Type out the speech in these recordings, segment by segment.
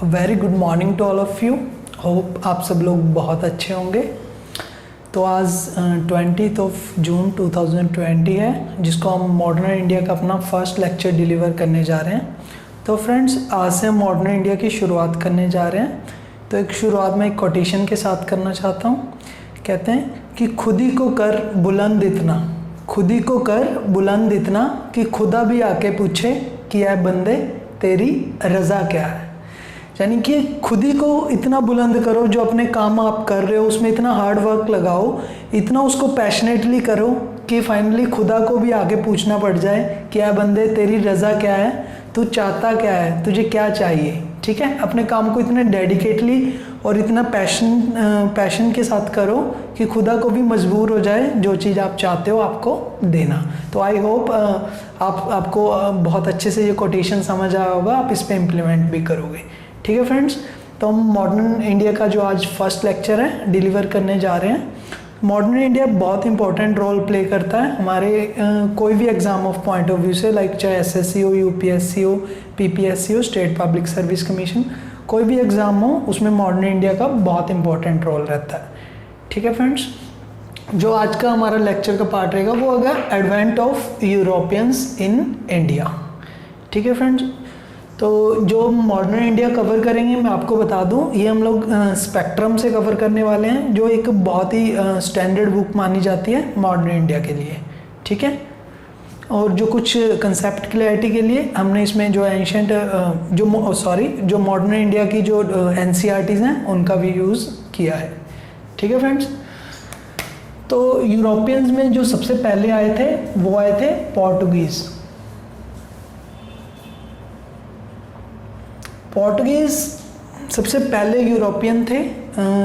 Very good morning to all of you. Hope आप सब लोग बहुत अच्छे होंगे। तो आज 20 जून 2020 है, जिसको हम मॉडर्न इंडिया का अपना फर्स्ट लेक्चर डिलीवर करने जा रहे हैं। तो फ्रेंड्स, आज से हम मॉडर्न इंडिया की शुरुआत करने जा रहे हैं। तो एक शुरुआत में एक कोटेशन के साथ करना चाहता हूँ। कहते हैं कि खुद ही को कर बुलंद इतना, खुद ही को कर बुलंद इतना कि खुदा भी आके पूछे कि ऐ बंदे तेरी रज़ा क्या है। यानी कि खुद ही को इतना बुलंद करो, जो अपने काम आप कर रहे हो उसमें इतना हार्ड वर्क लगाओ, इतना उसको पैशनेटली करो कि फाइनली खुदा को भी आगे पूछना पड़ जाए कि ऐ बंदे तेरी रज़ा क्या है, तू चाहता क्या है, तुझे क्या चाहिए। ठीक है, अपने काम को इतने डेडिकेटली और इतना पैशन के साथ करो कि खुदा को भी मजबूर हो जाए जो चीज़ आप चाहते हो आपको देना। तो आई होप आपको बहुत अच्छे से ये कोटेशन समझ आया होगा, आप इस पे इम्प्लीमेंट भी करोगे। ठीक है फ्रेंड्स, तो हम मॉडर्न इंडिया का जो आज फर्स्ट लेक्चर है डिलीवर करने जा रहे हैं। मॉडर्न इंडिया बहुत इंपॉर्टेंट रोल प्ले करता है हमारे कोई भी exam of point of view से, लाइक चाहे एसएससी हो, यूपीएससी हो, पीपीएससी हो, स्टेट पब्लिक सर्विस कमीशन, कोई भी एग्ज़ाम हो उसमें मॉडर्न इंडिया का बहुत इंपॉर्टेंट रोल रहता है। ठीक है फ्रेंड्स, जो आज का हमारा लेक्चर का पार्ट रहेगा वो होगा advent of Europeans in India. ठीक है फ्रेंड्स, तो जो मॉडर्न इंडिया कवर करेंगे मैं आपको बता दूं, ये हम लोग स्पेक्ट्रम से कवर करने वाले हैं, जो एक बहुत ही स्टैंडर्ड बुक मानी जाती है मॉडर्न इंडिया के लिए। ठीक है, और जो कुछ कंसेप्ट क्लैरिटी के लिए हमने इसमें जो एंशंट जो मॉडर्न इंडिया की जो एनसीईआरटीज़ हैं उनका भी यूज़ किया है। ठीक है फ्रेंड्स, तो यूरोपियंस में जो सबसे पहले आए थे वो आए थे पोर्टुगीज़। पोर्टुगीज़ सबसे पहले यूरोपियन थे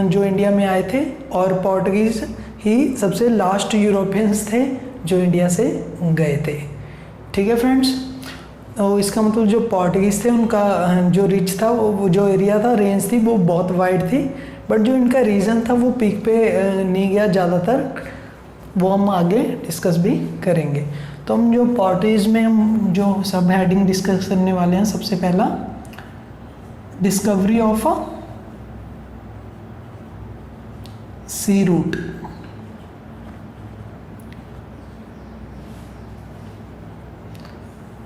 जो इंडिया में आए थे, और पोर्टुगीज़ ही सबसे लास्ट यूरोपियंस थे जो इंडिया से गए थे। ठीक है फ्रेंड्स, तो इसका मतलब जो पोर्टुगीज़ थे उनका जो रीच था, वो जो एरिया था, रेंज थी, वो बहुत वाइड थी, बट जो इनका रीजन था वो पीक पे नहीं गया ज़्यादातर, वो हम आगे डिस्कस भी करेंगे। तो हम जो पोर्टुगीज़ में हम जो सब हेडिंग डिस्कस करने वाले हैं, सबसे पहला discovery of a sea route.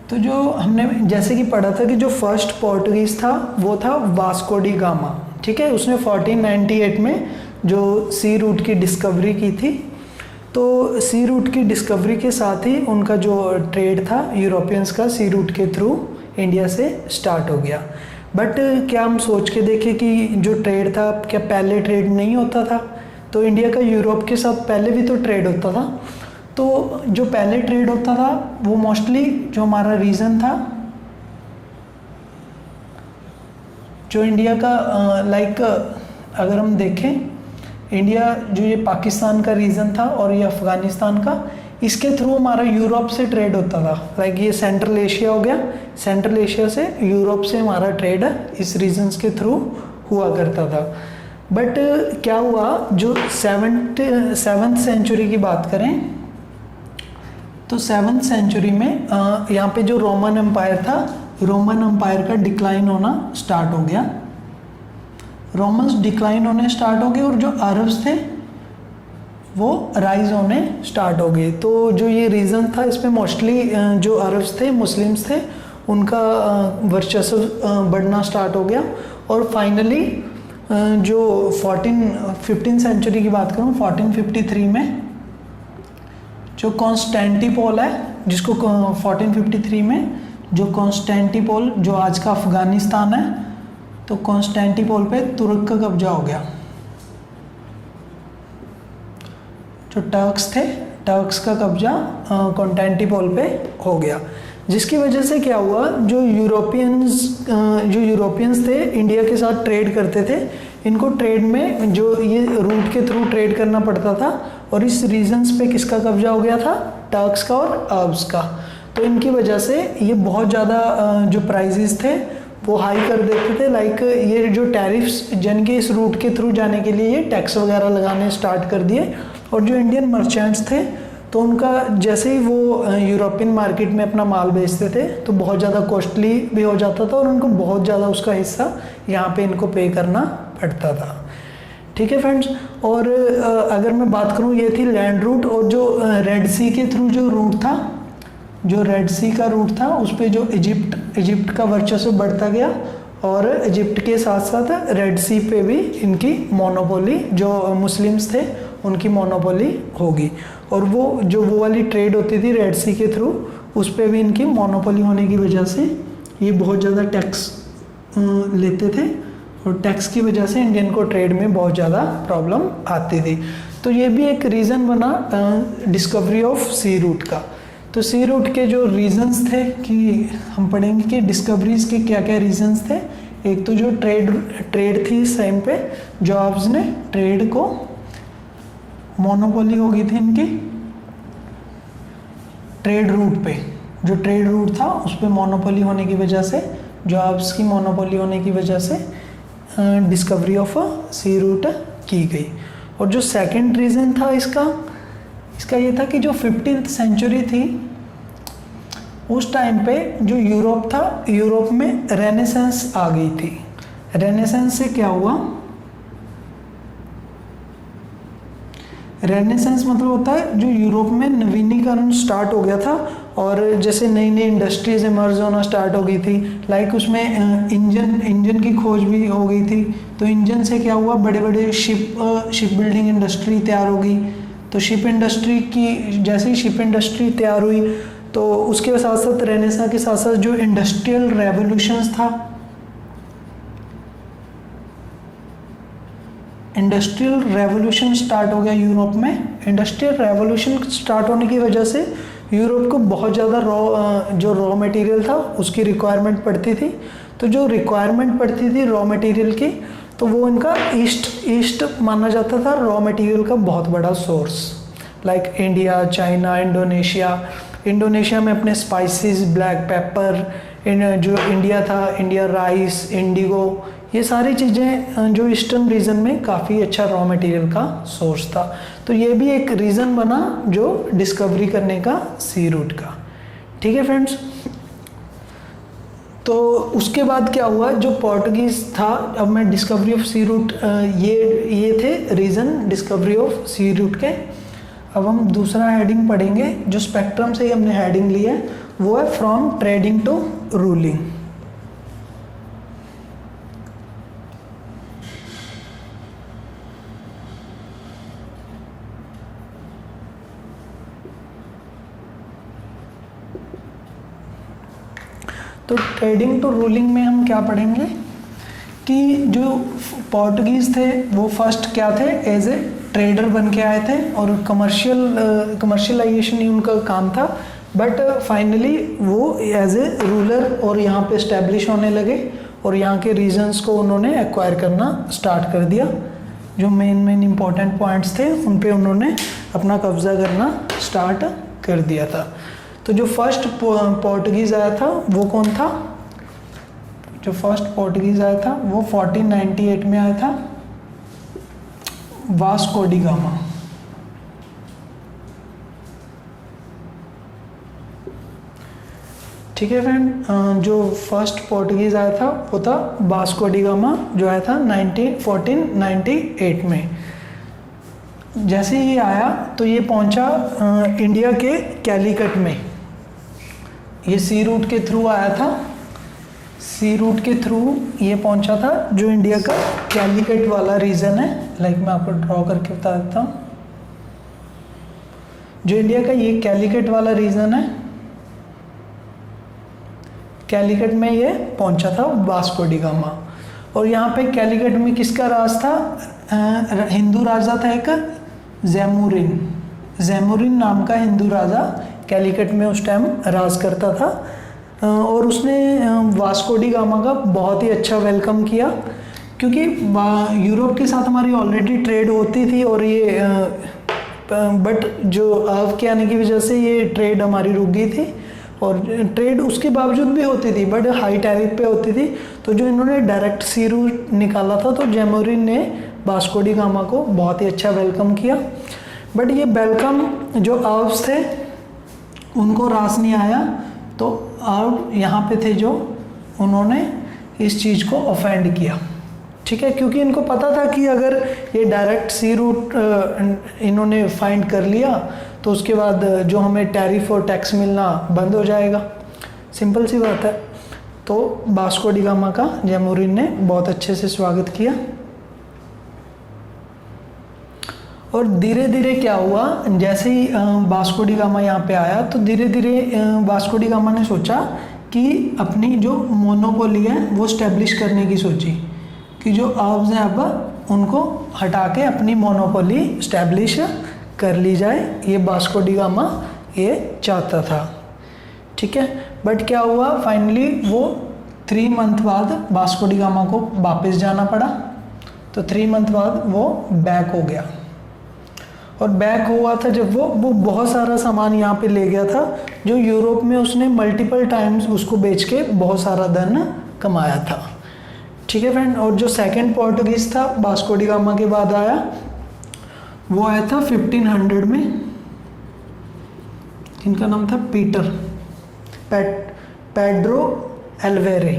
तो जो हमने जैसे कि पढ़ा था कि जो फर्स्ट पोर्टुगीज़ था वो था वास्को डी गामा। ठीक है, उसने 1498 में जो सी रूट की डिस्कवरी की थी। तो सी रूट की डिस्कवरी के साथ ही उनका जो ट्रेड था यूरोपियंस का सी रूट के थ्रू इंडिया से स्टार्ट हो गया। बट क्या हम सोच के देखें कि जो ट्रेड था, क्या पहले ट्रेड नहीं होता था? तो इंडिया का यूरोप के साथ पहले भी तो ट्रेड होता था। तो जो पहले ट्रेड होता था वो मोस्टली जो हमारा रीजन था, जो इंडिया का लाइक अगर हम देखें, इंडिया जो ये पाकिस्तान का रीजन था और ये अफ़गानिस्तान का, इसके थ्रू हमारा यूरोप से ट्रेड होता था। लाइक ये सेंट्रल एशिया हो गया, सेंट्रल एशिया से यूरोप से हमारा ट्रेड इस रीजन्स के थ्रू हुआ करता था। बट क्या हुआ, जो सेवन्थ सेंचुरी की बात करें तो 7th सेंचुरी में यहाँ पे जो रोमन एम्पायर था, रोमन एम्पायर का डिक्लाइन होना स्टार्ट हो गया। रोमन्स डिक्लाइन होने स्टार्ट हो गए और जो अरब्स थे वो राइज होने स्टार्ट हो गए। तो जो ये रीज़न था, इसमें मोस्टली जो अरब्स थे, मुस्लिम्स थे, उनका वर्चस्व बढ़ना स्टार्ट हो गया। और फाइनली जो 15th सेंचुरी की बात करूँ, 1453 में जो कॉन्स्टेंटिनोपल है, जिसको 1453 में जो कॉन्स्टेंटिनोपल जो आज का अफ़गानिस्तान है, तो कॉन्स्टेंटिनोपल पे तुर्क का कब्जा हो गया। जो टर्क्स थे, टर्क्स का कब्जा कॉन्स्टेंटिनोपल पे हो गया, जिसकी वजह से क्या हुआ, जो यूरोपियंस थे इंडिया के साथ ट्रेड करते थे, इनको ट्रेड में जो ये रूट के थ्रू ट्रेड करना पड़ता था, और इस रीजन्स पे किसका कब्जा हो गया था, टर्क्स का और अरब्स का। तो इनकी वजह से ये बहुत ज़्यादा जो प्राइजेस थे वो हाई कर देते थे। लाइक ये जो टैरिफ्स जिनके इस रूट के थ्रू जाने के लिए ये टैक्स वगैरह लगाने स्टार्ट कर दिए, और जो इंडियन मर्चेंट्स थे तो उनका जैसे ही वो यूरोपियन मार्केट में अपना माल बेचते थे तो बहुत ज़्यादा कॉस्टली भी हो जाता था और उनको बहुत ज़्यादा उसका हिस्सा यहाँ पे इनको पे करना पड़ता था। ठीक है फ्रेंड्स, और अगर मैं बात करूँ, ये थी लैंड रूट। और जो रेड सी के थ्रू जो रूट था, जो रेड सी का रूट था, उस पर जो इजिप्ट का वर्चस्व बढ़ता गया और इजिप्ट के साथ साथ रेड सी पे भी इनकी मोनोपोली, जो मुस्लिम्स थे उनकी मोनोपोली होगी। और वो वाली ट्रेड होती थी रेड सी के थ्रू, उस पर भी इनकी मोनोपोली होने की वजह से ये बहुत ज़्यादा टैक्स लेते थे और टैक्स की वजह से इंडियन को ट्रेड में बहुत ज़्यादा प्रॉब्लम आती थी। तो ये भी एक रीज़न बना डिस्कवरी ऑफ सी रूट का। तो सी रूट के जो रीजंस थे कि हम पढ़ेंगे कि डिस्कवरीज के क्या क्या रीजंस थे। एक तो जो ट्रेड थी इस टाइम पे, जॉब्स ने ट्रेड को मोनोपोली हो गई थी इनकी ट्रेड रूट पे, जो ट्रेड रूट था उस पर मोनोपोली होने की वजह से, जॉब्स की मोनोपोली होने की वजह से डिस्कवरी ऑफ सी रूट की गई। और जो सेकंड रीज़न था इसका ये था कि जो 15th सेंचुरी थी उस टाइम पे जो यूरोप था, यूरोप में रेनेसेंस आ गई थी। रेनेसेंस से क्या हुआ? रेनेसेंस मतलब होता है जो यूरोप में नवीनीकरण स्टार्ट हो गया था और जैसे नई नई इंडस्ट्रीज इमर्ज होना स्टार्ट हो गई थी। लाइक उसमें इंजन की खोज भी हो गई थी। तो इंजन से क्या हुआ, बड़े बड़े शिप बिल्डिंग इंडस्ट्री तैयार हो गई। तो शिप इंडस्ट्री की, जैसे ही शिप इंडस्ट्री तैयार हुई तो उसके साथ साथ रेनेसां के साथ साथ जो इंडस्ट्रियल रेवोल्यूशंस था, इंडस्ट्रियल रेवोल्यूशन स्टार्ट हो गया यूरोप में। इंडस्ट्रियल रेवोल्यूशन स्टार्ट होने की वजह से यूरोप को बहुत ज़्यादा जो रॉ मटेरियल था उसकी रिक्वायरमेंट पड़ती थी। तो जो रिक्वायरमेंट पड़ती थी रॉ मटेरियल की, तो वो इनका ईस्ट माना जाता था रॉ मटेरियल का बहुत बड़ा source. Like India, China, Indonesia में अपने स्पाइसेस, ब्लैक पेपर, जो इंडिया था, इंडिया राइस, इंडिगो, ये सारी चीज़ें जो ईस्टर्न रीजन में काफ़ी अच्छा रॉ मटेरियल का सोर्स था। तो ये भी एक रीज़न बना जो डिस्कवरी करने का सी रूट का। ठीक है फ्रेंड्स, तो उसके बाद क्या हुआ, जो पोर्टुगीज़ था, अब मैं डिस्कवरी ऑफ सी रूट, ये थे reason discovery of sea route के। अब हम दूसरा हेडिंग पढ़ेंगे, जो स्पेक्ट्रम से ही हमने हेडिंग ली है, वो है फ्रॉम ट्रेडिंग टू रूलिंग। तो ट्रेडिंग टू रूलिंग में हम क्या पढ़ेंगे कि जो पोर्टुगीज़ थे वो फर्स्ट क्या थे, एज ए ट्रेडर बन के आए थे और कमर्शियलाइजेशन ही उनका काम था। बट फाइनली वो एज ए रूलर और यहाँ पे इस्टेब्लिश होने लगे और यहाँ के रीजन्स को उन्होंने एक्वायर करना स्टार्ट कर दिया। जो मेन इंपॉर्टेंट पॉइंट्स थे उन पे उन्होंने अपना कब्जा करना स्टार्ट कर दिया था। तो जो फर्स्ट पोर्टुगीज़ आया था वो कौन था? जो फर्स्ट पोर्टुगीज़ आया था वो 1498 में आया था, वास्को डी गामा। ठीक है फ्रेंड, जो फर्स्ट पोर्टुगीज़ आया था वो था वास्को डी गामा, जो आया था 1498 में। जैसे ही आया तो ये पहुंचा इंडिया के कैलीकट में। ये सी रूट के थ्रू आया था, सी रूट के थ्रू ये पहुंचा था, जो इंडिया का कैलीकट वाला रीजन है। लाइक मैं आपको ड्रॉ करके बता देता हूँ। जो इंडिया का ये कैलीकट वाला रीजन है, कैलीकट में ये पहुंचा था वास्को डी गामा। और यहाँ पे कैलीकट में किसका राज था? हिंदू राजा था एक, जैमुरिन नाम का हिंदू राजा कैलीकट में उस टाइम राज करता था। और उसने वास्को डी गामा का बहुत ही अच्छा वेलकम किया, क्योंकि यूरोप के साथ हमारी ऑलरेडी ट्रेड होती थी और ये बट जो आग के आने की वजह से ये ट्रेड हमारी रुक गई थी। और ट्रेड उसके बावजूद भी होती थी बट हाई टैरिफ पे होती थी। तो जो इन्होंने डायरेक्ट सी रूट निकाला था, तो जैमुरिन ने वास्को डी गामा को बहुत ही अच्छा वेलकम किया। बट ये वेलकम जो अरब्स थे उनको रास नहीं आया, तो अरब यहाँ पे थे जो उन्होंने इस चीज़ को ऑफेंड किया, ठीक है, क्योंकि इनको पता था कि अगर ये डायरेक्ट सी रूट इन्होंने फाइंड कर लिया तो उसके बाद जो हमें टैरिफ और टैक्स मिलना बंद हो जाएगा, सिंपल सी बात है। तो वास्को डी गामा का जैमोरिन ने बहुत अच्छे से स्वागत किया। और धीरे धीरे क्या हुआ, जैसे ही वास्को डी गामा यहाँ पे आया तो धीरे धीरे वास्को डी गामा ने सोचा कि अपनी जो मोनोपोली है वो स्टैब्लिश करने की सोची, कि जो अरब्स हैं अब उनको हटा के अपनी मोनोपोली स्टैब्लिश कर ली जाए, ये वास्को डी गामा ये चाहता था, ठीक है। बट क्या हुआ, फाइनली वो 3 मंथ बाद वास्को डी गामा को वापस जाना पड़ा, तो 3 मंथ बाद वो बैक हो गया। और बैक हुआ था जब वो बहुत सारा सामान यहाँ पे ले गया था जो यूरोप में उसने मल्टीपल टाइम्स उसको बेच के बहुत सारा धन कमाया था, ठीक है फ्रेंड। और जो सेकंड पोर्टुगीज था वास्को डी गामा के बाद आया, वो आया था 1500 में, जिनका नाम था पेड्रो एल्वेरे।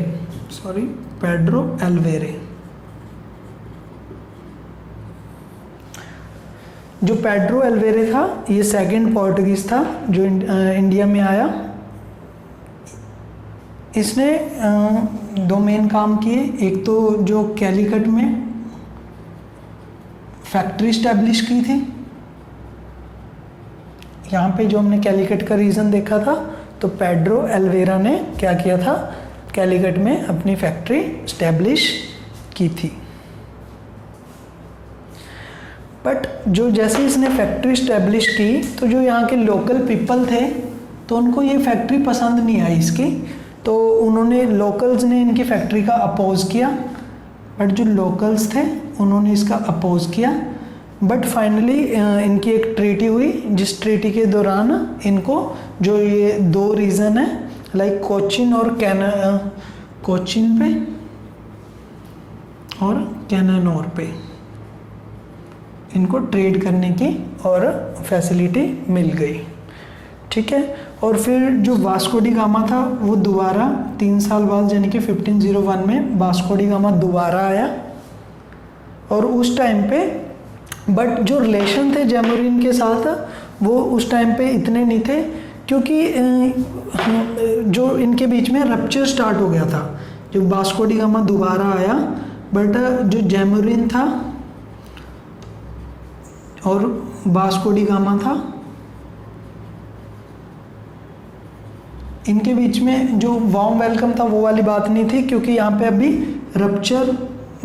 जो पेड्रो एल्वेरे था ये सेकंड पोर्टुगीज था जो इंडिया में आया। इसने 2 मेन काम किए, एक तो जो कैलीकट में फैक्ट्री स्टैब्लिश की थी, यहाँ पे जो हमने कैलीकट का रीज़न देखा था, तो पेड्रो एल्वेरा ने क्या किया था, कैलीकट में अपनी फैक्ट्री स्टैब्लिश की थी। बट जो जैसे इसने फैक्ट्री स्टैब्लिश की तो जो यहाँ के लोकल पीपल थे तो उनको ये फैक्ट्री पसंद नहीं आई इसकी, तो उन्होंने लोकल्स ने इनकी फैक्ट्री का अपोज किया। बट जो लोकल्स थे उन्होंने इसका अपोज किया। बट फाइनली इनकी एक ट्रीटी हुई, जिस ट्रीटी के दौरान इनको जो ये 2 रीज़न है लाइक कोचिन पे और कैनानोर पे इनको ट्रेड करने की और फैसिलिटी मिल गई, ठीक है। और फिर जो वास्को डी गामा था वो दोबारा 3 साल बाद यानी कि 1501 में वास्को डी गामा दोबारा आया। और उस टाइम पे बट जो रिलेशन थे जैमोरिन के साथ वो उस टाइम पे इतने नहीं थे, क्योंकि जो इनके बीच में रप्चर स्टार्ट हो गया था। जो वास्को डी गामा दोबारा आया बट जो जैमोरिन था और वास्को डी गामा था, इनके बीच में जो वार्म वेलकम था वो वाली बात नहीं थी, क्योंकि यहाँ पे अभी रप्चर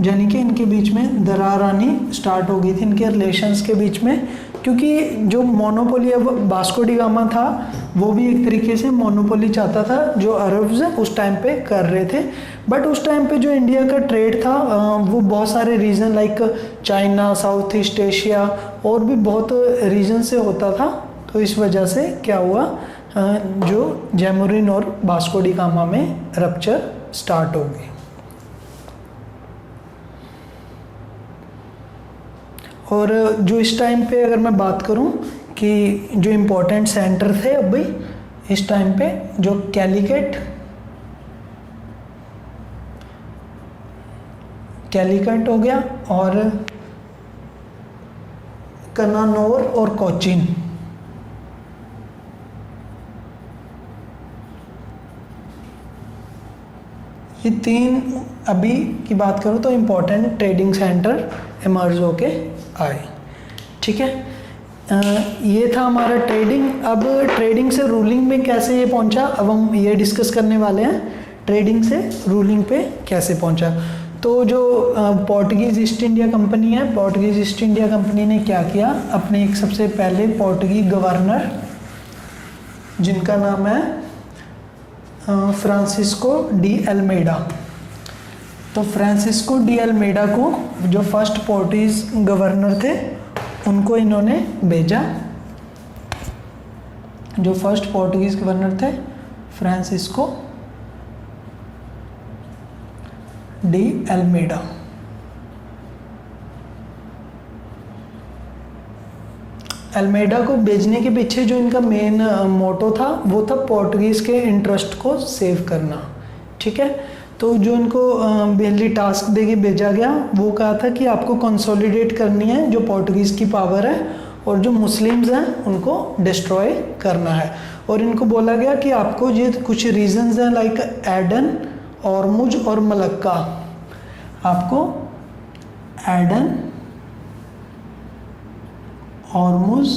यानी कि इनके बीच में दरार आनी स्टार्ट हो गई थी इनके रिलेशंस के बीच में। क्योंकि जो मोनोपोली अब वास्को डी गामा था वो भी एक तरीके से मोनोपोली चाहता था जो अरब्स उस टाइम पे कर रहे थे। बट उस टाइम पे जो इंडिया का ट्रेड था वो बहुत सारे region like China, South East Asia और भी बहुत रीजन से होता था। तो इस वजह से क्या हुआ, जो जैमोरिन और वास्को डी गामा में रप्चर स्टार्ट हो गई। और जो इस टाइम पे अगर मैं बात करूं कि जो इम्पोर्टेंट सेंटर थे अभी इस टाइम पे, जो कैलीकट हो गया और कनानौर और कोचीन, ये 3 अभी की बात करूँ तो इम्पोर्टेंट ट्रेडिंग सेंटर इमर्ज होके आए, ठीक है। ये था हमारा ट्रेडिंग। अब ट्रेडिंग से रूलिंग में कैसे ये पहुंचा, अब हम ये डिस्कस करने वाले हैं, ट्रेडिंग से रूलिंग पे कैसे पहुंचा। तो जो पोर्टुगीज़ ईस्ट इंडिया कंपनी है, पोर्टुगीज़ ईस्ट इंडिया कंपनी ने क्या किया, अपने एक सबसे पहले पोर्टुगीज गवर्नर जिनका नाम है फ्रांसिस्को डी अल्मेडा, तो फ्रांसिस्को डी अल्मेडा को जो फर्स्ट पोर्टुगीज गवर्नर थे उनको इन्होंने भेजा। जो फर्स्ट पोर्टुगीज गवर्नर थे फ्रांसिस्को डी अल्मेडा। अल्मेडा को भेजने के पीछे जो इनका मेन मोटो था वो था पोर्टुगीज़ के इंटरेस्ट को सेव करना, ठीक है। तो जो इनको पहली टास्क देके भेजा गया वो कहा था कि आपको कंसोलिडेट करनी है जो पोर्टुगीज़ की पावर है और जो मुस्लिम्स हैं उनको डिस्ट्रॉय करना है। और इनको बोला गया कि आपको ये कुछ रीजंस हैं लाइक एडन, ऑर्मुज और मलक्का, आपको एडन, ऑर्मुज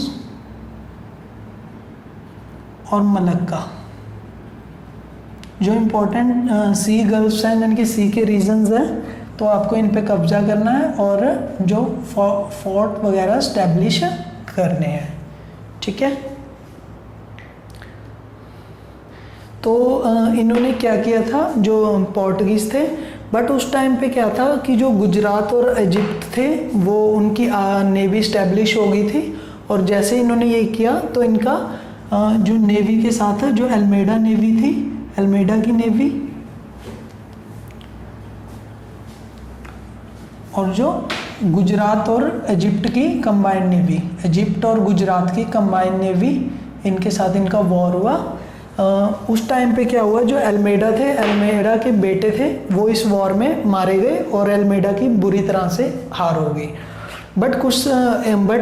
और मलक्का जो इम्पोर्टेंट सी गल्फ्स हैं जिनके सी के रीजंस हैं, तो आपको इन पे कब्जा करना है और जो फोर्ट वगैरह स्टैब्लिश करने हैं, ठीक है। तो इन्होंने क्या किया था, जो पोर्टुगीज़ थे, बट उस टाइम पे क्या था कि जो गुजरात और इजिप्ट थे वो उनकी नेवी स्टैब्लिश हो गई थी। और जैसे इन्होंने ये किया तो इनका जो नेवी के साथ है, जो अल्मेडा नेवी थी, अल्मेडा की नेवी और जो गुजरात और इजिप्ट की कंबाइंड नेवी, इजिप्ट और गुजरात की कंबाइंड नेवी, इनके साथ इनका वॉर हुआ। उस टाइम पे क्या हुआ, जो अल्मेडा थे, अल्मेडा के बेटे थे, वो इस वॉर में मारे गए और अल्मेडा की बुरी तरह से हार हो गई। बट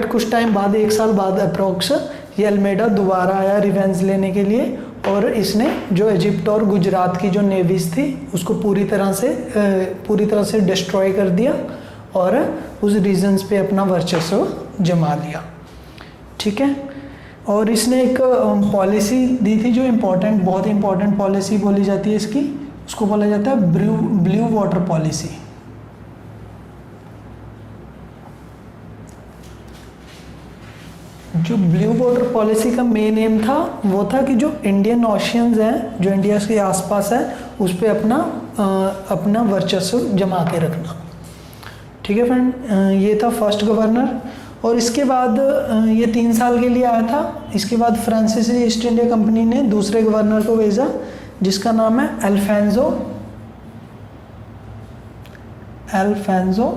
कुछ टाइम बाद, 1 साल बाद अप्रोक्स, ये अल्मेडा दोबारा आया रिवेंज लेने के लिए और इसने जो इजिप्ट और गुजरात की जो नेवीज थी उसको पूरी तरह से डिस्ट्रॉय कर दिया और उस रीजन्स पे अपना वर्चस्व जमा लिया, ठीक है। और इसने एक पॉलिसी दी थी जो बहुत इंपॉर्टेंट पॉलिसी बोली जाती है इसकी, उसको बोला जाता है ब्लू वाटर पॉलिसी। जो ब्लू वाटर पॉलिसी का मेन एम था वो था कि जो इंडियन ओशियंस हैं, जो इंडिया के आसपास है, उस पर अपना वर्चस्व जमा के रखना, ठीक है फ्रेंड। ये था फर्स्ट गवर्नर। और इसके बाद ये 3 साल के लिए आया था। इसके बाद फ्रांसीसी ईस्ट इंडिया कंपनी ने दूसरे गवर्नर को भेजा जिसका नाम है अल्फांसो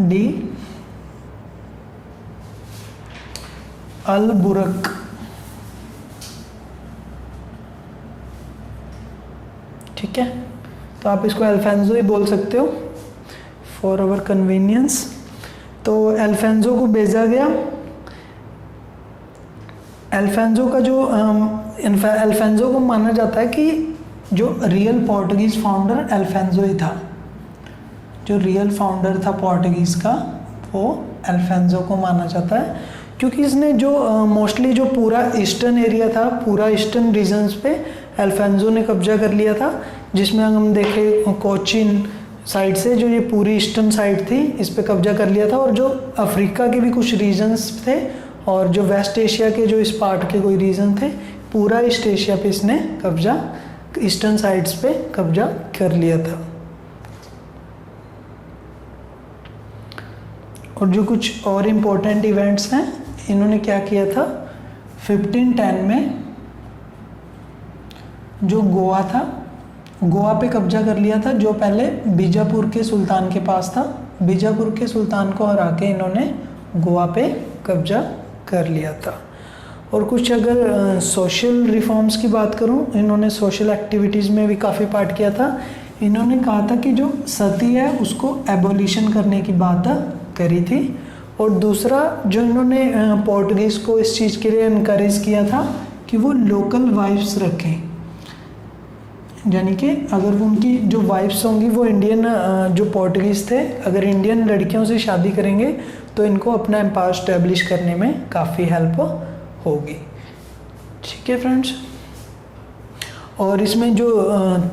डी अलबुरक, ठीक है। तो आप इसको अल्फांसो ही बोल सकते हो फॉर आवर कन्वीनियंस। तो अल्फांसो को भेजा गया। अल्फांसो का जो अल्फांसो को माना जाता है कि जो रियल पोर्टुगीज़ फाउंडर अल्फांसो ही था। जो रियल फाउंडर था पोर्टुगीज़ का वो अल्फांसो को माना जाता है, क्योंकि इसने जो मोस्टली जो पूरा ईस्टर्न एरिया था, पूरा ईस्टर्न रीजन्स पे अल्फांसो ने कब्जा कर लिया था। जिसमें हम देखें कोचिन साइड से जो ये पूरी ईस्टर्न साइड थी इस पे कब्जा कर लिया था, और जो अफ्रीका के भी कुछ रीजन्स थे और जो वेस्ट एशिया के जो इस पार्ट के कोई रीजन थे, पूरा ईस्ट एशिया पे इसने कब्जा, ईस्टर्न साइड्स पे कब्जा कर लिया था। और जो कुछ और इम्पोर्टेंट इवेंट्स हैं, इन्होंने क्या किया था, 1510 में जो गोवा था, गोवा पे कब्जा कर लिया था, जो पहले बीजापुर के सुल्तान के पास था। बीजापुर के सुल्तान को हरा के इन्होंने गोवा पे कब्जा कर लिया था। और कुछ अगर सोशल रिफॉर्म्स की बात करूं, इन्होंने सोशल एक्टिविटीज़ में भी काफ़ी पार्ट किया था। इन्होंने कहा था कि जो सती है उसको एबोलिशन करने की बात करी थी। और दूसरा जो इन्होंने पोर्टुगीज़ को इस चीज़ के लिए इनकरेज किया था कि वो लोकल वाइफ्स रखें, यानी कि अगर वो उनकी जो वाइफ्स होंगी वो इंडियन, जो पोर्टुगीज़ थे, अगर इंडियन लड़कियों से शादी करेंगे तो इनको अपना एम्पायर स्टैब्लिश करने में काफ़ी हेल्प होगी, ठीक है फ्रेंड्स। और इसमें जो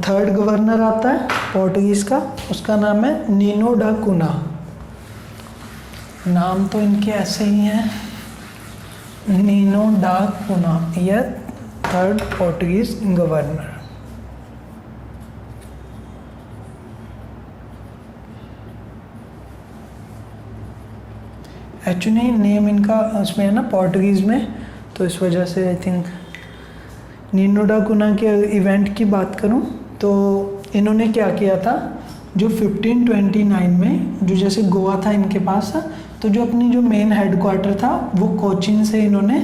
थर्ड गवर्नर आता है पोर्टुगीज़ का, उसका नाम है नीनो डा कुना। नाम तो इनके ऐसे ही हैं, नीनो डा कुना, यह third Portuguese governor. Actually name इनका उसमें है ना पोर्टुगीज़ में, तो इस वजह से आई थिंक नीनो डा कुना के इवेंट की बात करूं तो इन्होंने क्या किया था, जो 1529 में जो जैसे गोवा था इनके पास, तो जो अपनी जो मेन हेडक्वार्टर था वो कोचीन से इन्होंने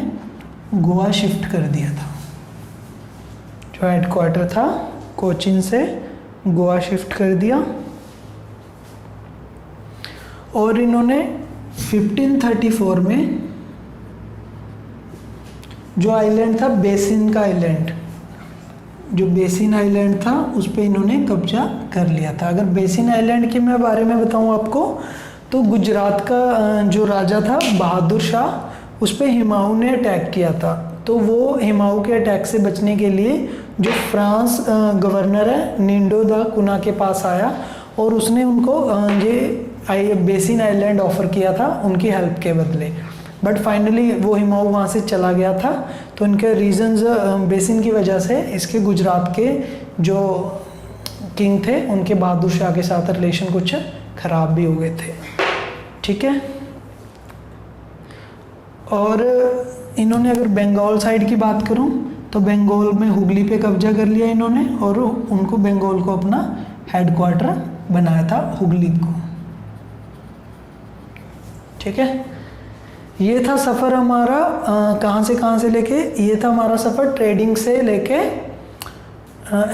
गोवा शिफ्ट कर दिया था। जो हेडक्वार्टर था कोचीन से गोवा शिफ्ट कर दिया। और इन्होंने 1534 में जो आइलैंड था बेसिन का आइलैंड, जो बेसिन आइलैंड था उस पर इन्होंने कब्जा कर लिया था। अगर बेसिन आइलैंड के मैं बारे में बताऊं आपको, तो गुजरात का जो राजा था बहादुर शाह, उस पर हुमायूं ने अटैक किया था। तो वो हुमायूं के अटैक से बचने के लिए जो फ्रांस गवर्नर है निंडो दा कुना के पास आया और उसने उनको ये बेसिन आइलैंड ऑफर किया था उनकी हेल्प के बदले। बट फाइनली वो हुमायूं वहाँ से चला गया था। तो इनके रीजंस बेसिन की वजह से इसके गुजरात के जो किंग थे उनके बहादुर शाह के साथ रिलेशन कुछ ख़राब भी हो गए थे। ठीक है। और इन्होंने अगर बंगाल साइड की बात करूं तो बंगाल में हुगली पे कब्जा कर लिया इन्होंने और उनको बंगाल को अपना हेडक्वार्टर बनाया था हुगली को। ठीक है। ये था सफ़र हमारा कहाँ से लेके, ये था हमारा सफ़र ट्रेडिंग से लेके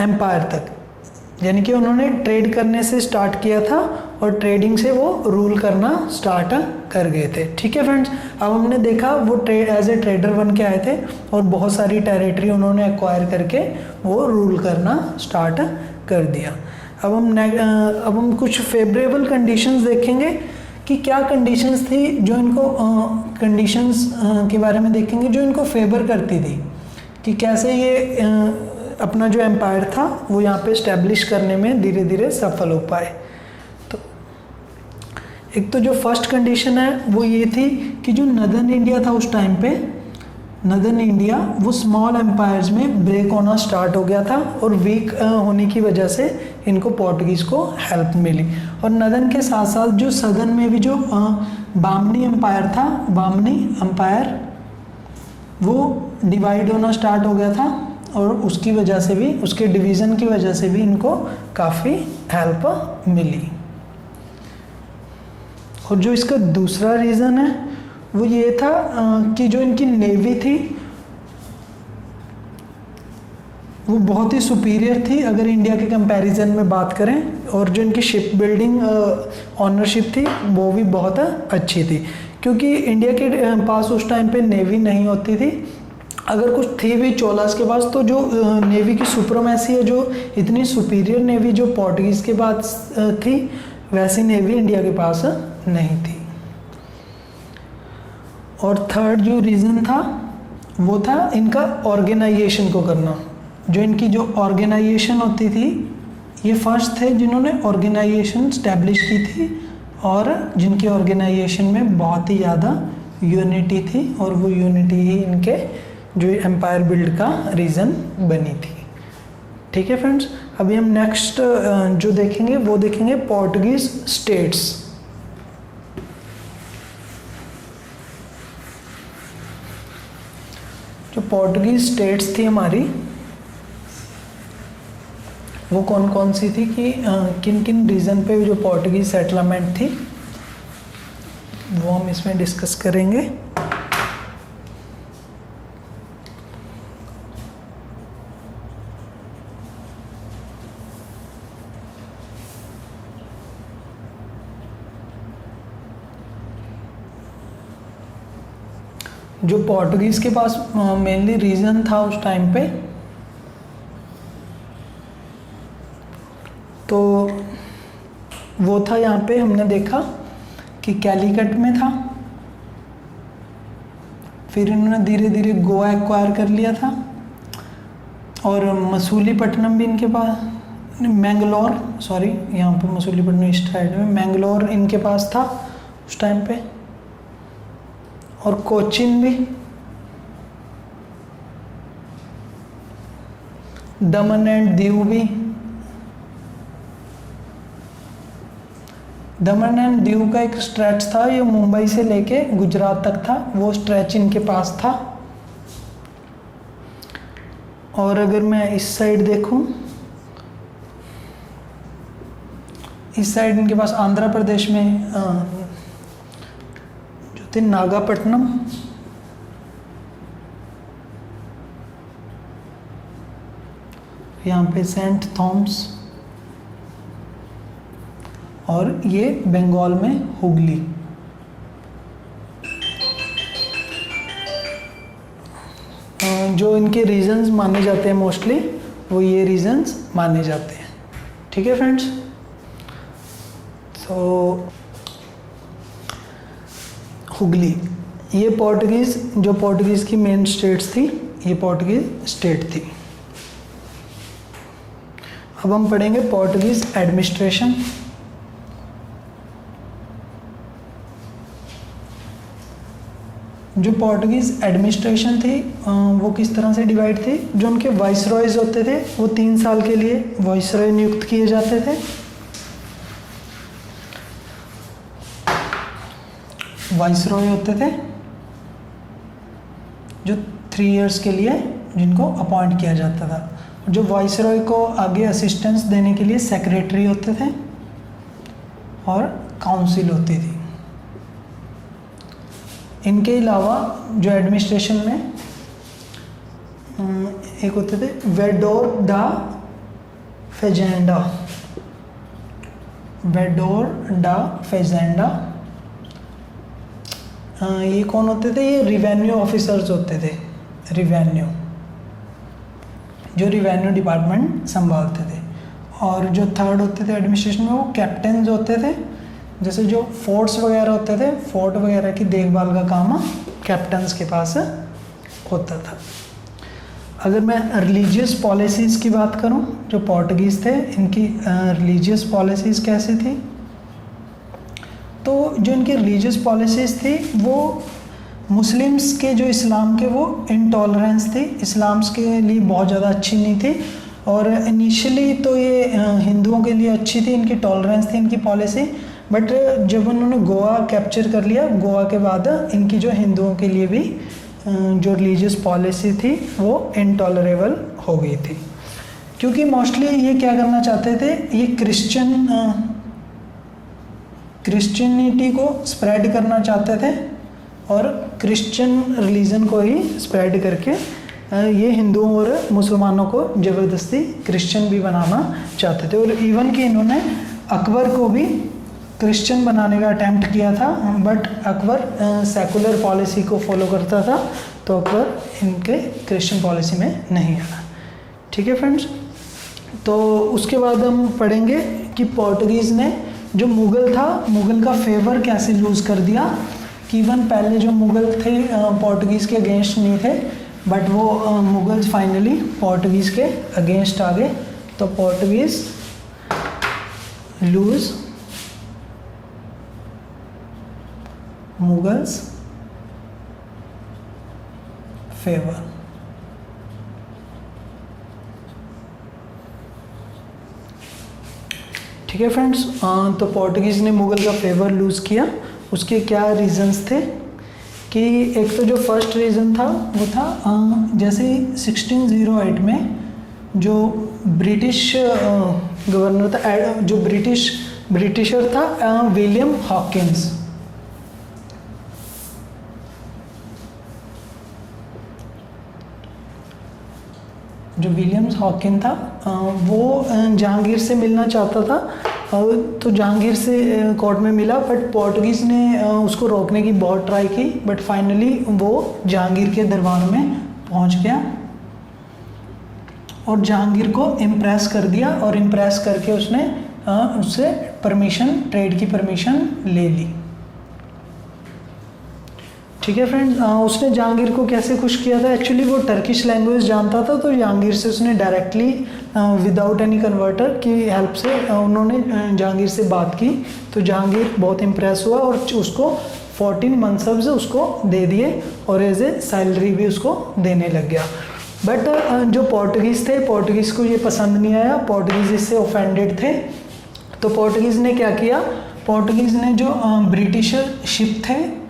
एम्पायर तक, यानी कि उन्होंने ट्रेड करने से स्टार्ट किया था और ट्रेडिंग से वो रूल करना स्टार्ट कर गए थे। ठीक है फ्रेंड्स, अब हमने देखा वो एज ए ट्रेडर बन के आए थे और बहुत सारी टेरिटरी उन्होंने एक्वायर करके वो रूल करना स्टार्ट कर दिया। अब हम कुछ फेवरेबल कंडीशंस देखेंगे कि क्या कंडीशंस थी जो इनको कंडीशंस के बारे में देखेंगे जो इनको फेवर करती थी कि कैसे ये अपना जो एम्पायर था वो यहाँ पे इस्टेब्लिश करने में धीरे धीरे सफल हो पाए। तो एक तो जो फर्स्ट कंडीशन है वो ये थी कि जो नदर्न इंडिया था उस टाइम पे, नदर्न इंडिया वो स्मॉल एम्पायर्स में ब्रेक होना स्टार्ट हो गया था और वीक होने की वजह से इनको पोर्टुगीज़ को हेल्प मिली। और नदर्न के साथ साथ जो सदर्न में भी जो बामनी एम्पायर था, बामनी एम्पायर वो डिवाइड होना स्टार्ट हो गया था और उसकी वजह से भी, उसके डिवीज़न की वजह से भी इनको काफ़ी हेल्प मिली। और जो इसका दूसरा रीज़न है वो ये था कि जो इनकी नेवी थी वो बहुत ही सुपीरियर थी अगर इंडिया के कंपैरिजन में बात करें। और जो इनकी शिप बिल्डिंग ऑनरशिप थी वो भी बहुत अच्छी थी, क्योंकि इंडिया के पास उस टाइम पे नेवी नहीं होती थी। अगर कुछ थी भी चोलास के पास, तो जो नेवी की सुप्रीमेसी है, जो इतनी सुपीरियर नेवी जो पोर्टुगीज़ के पास थी, वैसी नेवी इंडिया के पास नहीं थी। और थर्ड जो रीज़न था वो था इनका ऑर्गेनाइजेशन को करना। जो इनकी जो ऑर्गेनाइजेशन होती थी, ये फर्स्ट थे जिन्होंने ऑर्गेनाइजेशन स्टैब्लिश की थी और जिनकी ऑर्गेनाइजेशन में बहुत ही ज़्यादा यूनिटी थी और वो यूनिटी ही इनके जो एम्पायर बिल्ड का रीज़न बनी थी। ठीक है फ्रेंड्स, अभी हम नेक्स्ट जो देखेंगे वो देखेंगे पोर्टुगीज़ स्टेट्स। जो पोर्टुगीज़ स्टेट्स थी हमारी वो कौन कौन सी थी कि किन किन रीजन पे जो पोर्टुगीज़ सेटलमेंट थी वो हम इसमें डिस्कस करेंगे। जो पोर्टुगीज़ के पास मेनली रीजन था उस टाइम पे, तो वो था यहाँ पे हमने देखा कि कैलीकट में था, फिर इन्होंने धीरे धीरे गोवा एक्वायर कर लिया था और मसूलीपट्टनम भी इनके पास, मैंगलोर, सॉरी यहाँ पे मसूलीपट्टनम ईस्ट साइड में, मैंगलोर इनके पास था उस टाइम पे, और कोचीन भी, दमन एंड दीव भी, दमन एंड दीव का एक स्ट्रेच था, ये मुंबई से लेके गुजरात तक था, वो स्ट्रेच इनके पास था। और अगर मैं इस साइड देखूं, इस साइड इनके पास आंध्र प्रदेश में तो नागापट्टनम, यहाँ पे सेंट थॉमस, और ये बंगाल में हुगली। जो इनके रीजन्स माने जाते हैं मोस्टली वो ये रीजन्स माने जाते हैं। ठीक है फ्रेंड्स, तो हुगली ये पोर्टुगीज़, जो पोर्टुगीज़ की मेन स्टेट्स थी, ये पोर्टुगीज स्टेट थी। अब हम पढ़ेंगे पोर्टुगीज एडमिनिस्ट्रेशन। जो पोर्टुगीज एडमिनिस्ट्रेशन थी वो किस तरह से डिवाइड थी। जो उनके वाइसरॉयज होते थे वो 3 साल के लिए वाइसरॉय नियुक्त किए जाते थे। वाइसरॉय होते थे जो 3 इयर्स के लिए जिनको अपॉइंट किया जाता था। जो वाइसरॉय को आगे असिस्टेंस देने के लिए सेक्रेटरी होते थे और काउंसिल होती थी। इनके अलावा जो एडमिनिस्ट्रेशन में एक होते थे वेडोर डा फेजेंडा, वेडोर डा फेजेंडा। ये कौन होते थे? ये रिवेन्यू ऑफिसर्स होते थे। रिवेन्यू, जो रिवेन्यू डिपार्टमेंट संभालते थे। और जो थर्ड होते थे एडमिनिस्ट्रेशन में वो कैप्टन्स होते थे। जैसे जो फोर्ट्स वगैरह होते थे, फोर्ट वगैरह की देखभाल का काम कैप्टन्स के पास होता था। अगर मैं रिलीजियस पॉलिसीज़ की बात करूं, जो पोर्टुगीज़ थे इनकी रिलीजियस पॉलिसीज़ कैसी थी, तो जो इनकी रिलीजियस पॉलिसीज़ थी वो मुस्लिम्स के, जो इस्लाम के, वो इंटॉलरेंस थी, इस्लाम्स के लिए बहुत ज़्यादा अच्छी नहीं थी। और इनिशियली तो ये हिंदुओं के लिए अच्छी थी, इनकी टॉलरेंस थी, इनकी पॉलिसी। बट जब उन्होंने गोवा कैप्चर कर लिया, गोवा के बाद इनकी जो हिंदुओं के लिए भी जो रिलीजियस पॉलिसी थी वो इनटॉलरेबल हो गई थी। क्योंकि मोस्टली ये क्या करना चाहते थे, ये क्रिश्चियनिटी को स्प्रेड करना चाहते थे और क्रिश्चियन रिलीजन को ही स्प्रेड करके ये हिंदुओं और मुसलमानों को ज़बरदस्ती क्रिश्चियन भी बनाना चाहते थे। और इवन कि इन्होंने अकबर को भी क्रिश्चियन बनाने का अटैम्प्ट किया था, बट अकबर सेकुलर पॉलिसी को फॉलो करता था, तो अकबर इनके क्रिश्चियन पॉलिसी में नहीं आया। ठीक है फ्रेंड्स, तो उसके बाद हम पढ़ेंगे कि पोर्टुगीज़ ने जो मुग़ल था, मुग़ल का फेवर कैसे लूज़ कर दिया। कि इवन पहले जो मुग़ल थे पोर्टुगीज़ के अगेंस्ट नहीं थे, बट वो मुग़ल्स फाइनली पोर्टुगीज़ के अगेंस्ट आ गए। तो पोर्टुगीज़ लूज़ मुगल्स फेवर। ठीक है फ्रेंड्स, तो पोर्टुगीज़ ने मुग़ल का फेवर लूज़ किया। उसके क्या रीजंस थे कि एक तो जो फर्स्ट रीज़न था वो था जैसे 1608 में जो ब्रिटिश गवर्नर था, जो ब्रिटिशर था विलियम हॉकिंस। जो विलियम्स हॉकिन था वो जहांगीर से मिलना चाहता था, तो जहांगीर से कोर्ट में मिला, बट पोर्टुगीज़ ने उसको रोकने की बहुत ट्राई की, बट फाइनली वो जहांगीर के दरबार में पहुंच गया और जहांगीर को इम्प्रेस कर दिया। और इम्प्रेस करके उसने उससे परमिशन, ट्रेड की परमिशन ले ली। ठीक है फ्रेंड्स, उसने जहांगीर को कैसे खुश किया था? एक्चुअली वो टर्किश लैंग्वेज जानता था, तो जहांगीर से उसने डायरेक्टली विदाउट एनी कन्वर्टर की हेल्प से उन्होंने जहांगीर से बात की। तो जहांगीर बहुत इम्प्रेस हुआ और उसको 14 मनसब्स उसको दे दिए और एज ए सैलरी भी उसको देने लग गया। बट जो पोर्टुगीज़ थे, पोर्टुगीज़ को ये पसंद नहीं आया, पोर्टुगीज़ इससे ऑफेंडेड थे। तो पोर्टुगीज़ ने क्या किया, पोर्टुगीज़ ने जो ब्रिटिशर शिप थे,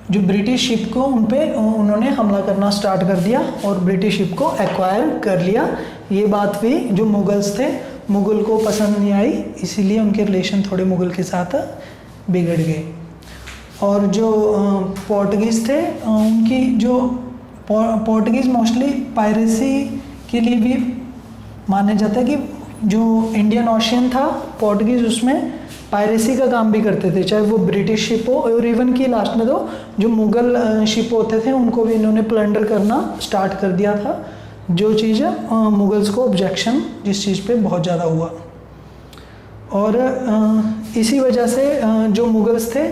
जो ब्रिटिश शिप को उन पे उन्होंने हमला करना स्टार्ट कर दिया और ब्रिटिश शिप को एक्वायर कर लिया। ये बात भी जो मुगल्स थे, मुगल को पसंद नहीं आई, इसीलिए उनके रिलेशन थोड़े मुगल के साथ बिगड़ गए। और जो पोर्टुगीज़ थे उनकी जो पोर्टुगीज़ मोस्टली पायरेसी के लिए भी माना जाता है कि जो इंडियन ओशियन था पोर्टुगीज़ उसमें पायरेसी का काम भी करते थे, चाहे वो ब्रिटिश शिप हो और इवन की लास्ट में तो जो मुग़ल शिप होते थे उनको भी इन्होंने प्लंडर करना स्टार्ट कर दिया था, जो चीज़ मुग़ल्स को ऑब्जेक्शन जिस चीज़ पे बहुत ज़्यादा हुआ। और इसी वजह से जो मुग़ल्स थे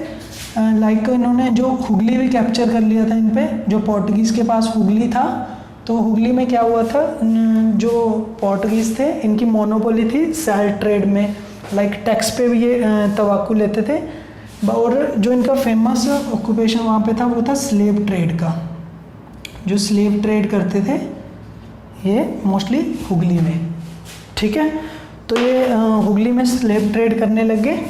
लाइक इन्होंने जो हुगली भी कैप्चर कर लिया था इन पे। जो पोर्टुगीज़ के पास हुगली था तो हुगली में क्या हुआ था, जो पोर्टुगीज़ थे इनकी मोनोपोली थी सैल्ट ट्रेड में, लाइक टैक्स पे भी ये तवाक्कु लेते थे। और जो इनका फेमस ऑक्यूपेशन वहाँ पे था वो था स्लेव ट्रेड का। जो स्लेव ट्रेड करते थे ये मोस्टली हुगली में, ठीक है। तो ये हुगली में स्लेव ट्रेड करने लग गए।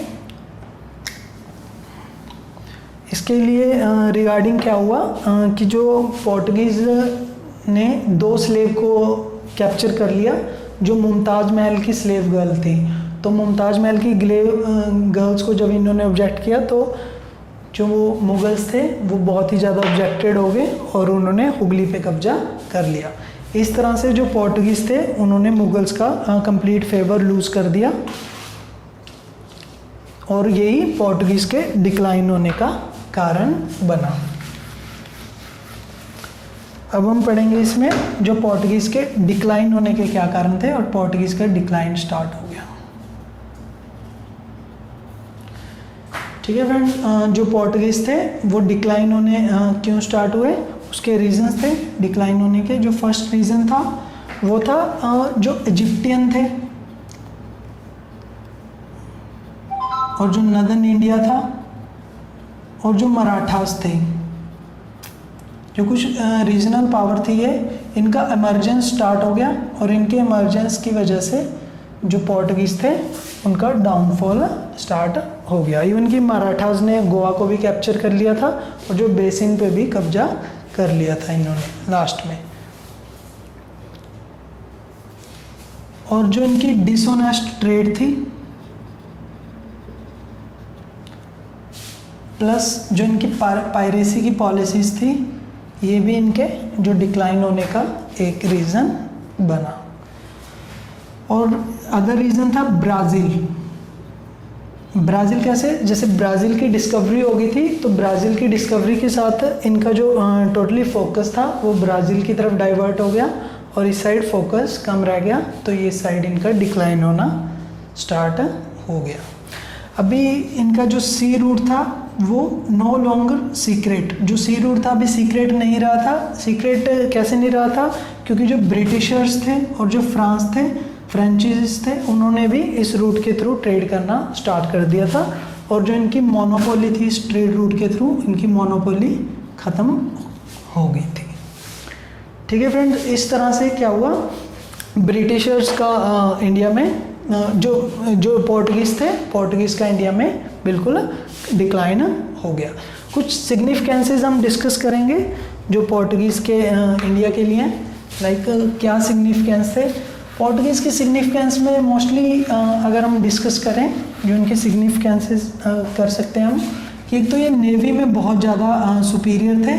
इसके लिए रिगार्डिंग क्या हुआ कि जो पोर्टुगीज़ ने 2 स्लेव को कैप्चर कर लिया जो मुमताज़ महल की स्लेव गर्ल थी। तो मुमताज़ महल की गर्ल्स को जब इन्होंने ऑब्जेक्ट किया तो जो वो मुग़ल्स थे वो बहुत ही ज़्यादा ऑब्जेक्टेड हो गए और उन्होंने हुगली पे कब्जा कर लिया। इस तरह से जो पोर्टुगीज़ थे उन्होंने मुग़ल्स का कंप्लीट फेवर लूज़ कर दिया और यही पोर्टुगीज़ के डिक्लाइन होने का कारण बना। अब हम पढ़ेंगे इसमें जो पोर्टुगीज़ के डिक्लाइन होने के क्या कारण थे और पोर्टुगीज़ का डिक्लाइन स्टार्ट हो गया। ठीक है फ्रेंड, जो पोर्टुगीज़ थे वो डिक्लाइन होने क्यों स्टार्ट हुए, उसके रीजंस थे डिक्लाइन होने के। जो फर्स्ट रीज़न था वो था जो इजिप्टियन थे और जो नदर्न इंडिया था और जो मराठास थे, जो कुछ रीजनल पावर थी ये, इनका इमर्जेंस स्टार्ट हो गया और इनके इमर्जेंस की वजह से जो पोर्टुगीज़ थे उनका डाउनफॉल स्टार्ट हो गया। इवन कि मराठास ने गोवा को भी कैप्चर कर लिया था और जो बेसिन पे भी कब्जा कर लिया था इन्होंने लास्ट में। और जो इनकी डिसऑनेस्ट ट्रेड थी प्लस जो इनकी पायरेसी की पॉलिसीज़ थी, ये भी इनके जो डिक्लाइन होने का एक रीज़न बना। और अदर रीज़न था ब्राज़ील। ब्राज़ील कैसे, जैसे ब्राज़ील की डिस्कवरी हो गई थी तो ब्राज़ील की डिस्कवरी के साथ इनका जो टोटली फोकस था वो ब्राज़ील की तरफ डाइवर्ट हो गया और इस साइड फोकस कम रह गया, तो ये साइड इनका डिक्लाइन होना स्टार्ट हो गया। अभी इनका जो सी रूट था वो नो लॉन्गर सीक्रेट, जो सी रूट था अभी सीक्रेट नहीं रहा था। सीक्रेट कैसे नहीं रहा था, क्योंकि जो ब्रिटिशर्स थे और जो फ्रेंचीज थे उन्होंने भी इस रूट के थ्रू ट्रेड करना स्टार्ट कर दिया था और जो इनकी मोनोपोली थी इस ट्रेड रूट के थ्रू, इनकी मोनोपोली ख़त्म हो गई थी। ठीक है फ्रेंड, इस तरह से क्या हुआ, ब्रिटिशर्स का इंडिया में जो पोर्टुगीज़ थे, पोर्टुगीज़ का इंडिया में बिल्कुल डिक्लाइन हो गया। कुछ सिग्निफिकेंसेस हम डिस्कस करेंगे जो पोर्टुगीज़ के इंडिया के लिए, लाइक क्या सिग्निफिकेंस थे। पोर्टुगीज़ के सिग्निफिकेंस में मोस्टली अगर हम डिस्कस करें जो इनके सिग्निफिकेंसेस कर सकते हैं हम, कि एक तो ये नेवी में बहुत ज़्यादा सुपीरियर थे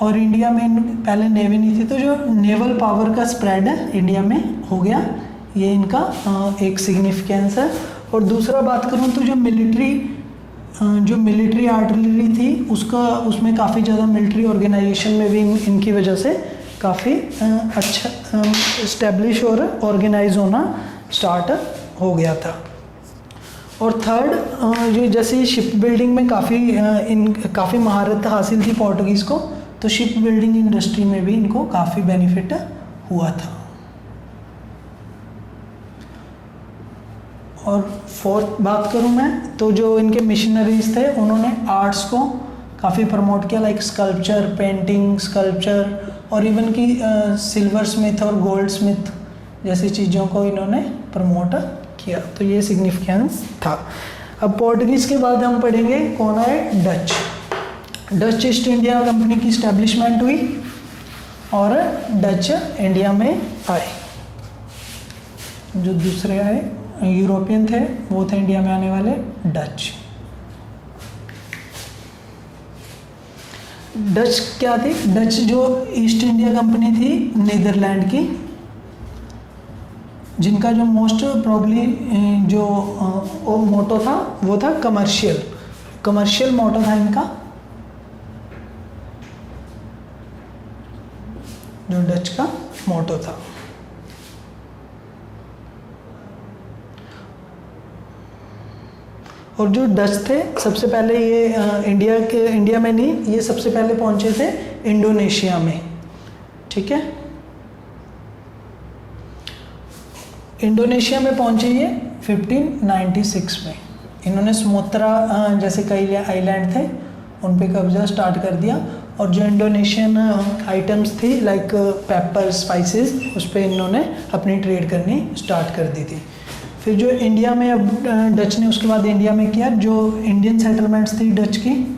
और इंडिया में पहले नेवी नहीं थी, तो जो नेवल पावर का स्प्रेड है इंडिया में हो गया, ये इनका एक सिग्निफिकेंस है। और दूसरा बात करूँ तो जो मिलिट्री आर्टिलरी थी उसमें काफ़ी ज़्यादा मिलिट्री ऑर्गेनाइजेशन में भी इनकी वजह से काफ़ी अच्छा इस्टेब्लिश और ऑर्गेनाइज होना स्टार्ट हो गया था। और थर्ड, ये जैसे शिप बिल्डिंग में काफ़ी महारत हासिल थी पोर्टुगीज़ को, तो शिप बिल्डिंग इंडस्ट्री में भी इनको काफ़ी बेनिफिट हुआ था। और फोर्थ बात करूं मैं तो जो इनके मिशनरीज थे उन्होंने आर्ट्स को काफ़ी प्रमोट किया, लाइक स्कल्पचर, पेंटिंग, स्कल्पचर और इवन की सिल्वर स्मिथ और गोल्ड स्मिथ जैसी चीज़ों को इन्होंने प्रमोट किया, तो ये सिग्निफिकेंस था। अब पोर्टुगीज़ के बाद हम पढ़ेंगे कौन है, डच ईस्ट इंडिया कंपनी की इस्टेब्लिशमेंट हुई और डच इंडिया में आए। जो दूसरे आए यूरोपियन थे वो थे इंडिया में आने वाले डच। डच क्या थी, डच जो ईस्ट इंडिया कंपनी थी नीदरलैंड की, जिनका जो मोस्ट प्रॉब्ली जो मोटो था वो था कमर्शियल मोटो था इनका, जो डच का मोटो था। और जो डच थे सबसे पहले ये इंडिया में नहीं, ये सबसे पहले पहुंचे थे इंडोनेशिया में, ठीक है। इंडोनेशिया में पहुंचे ये 1596 में। इन्होंने सुमात्रा जैसे कई आइलैंड थे उन पे कब्जा स्टार्ट कर दिया, और जो इंडोनेशियन आइटम्स थी लाइक पेपर स्पाइसेस, उस पर इन्होंने अपनी ट्रेड करनी स्टार्ट कर दी थी। फिर जो इंडिया में अब डच ने उसके बाद इंडिया में किया, जो इंडियन सेटलमेंट्स थी डच की,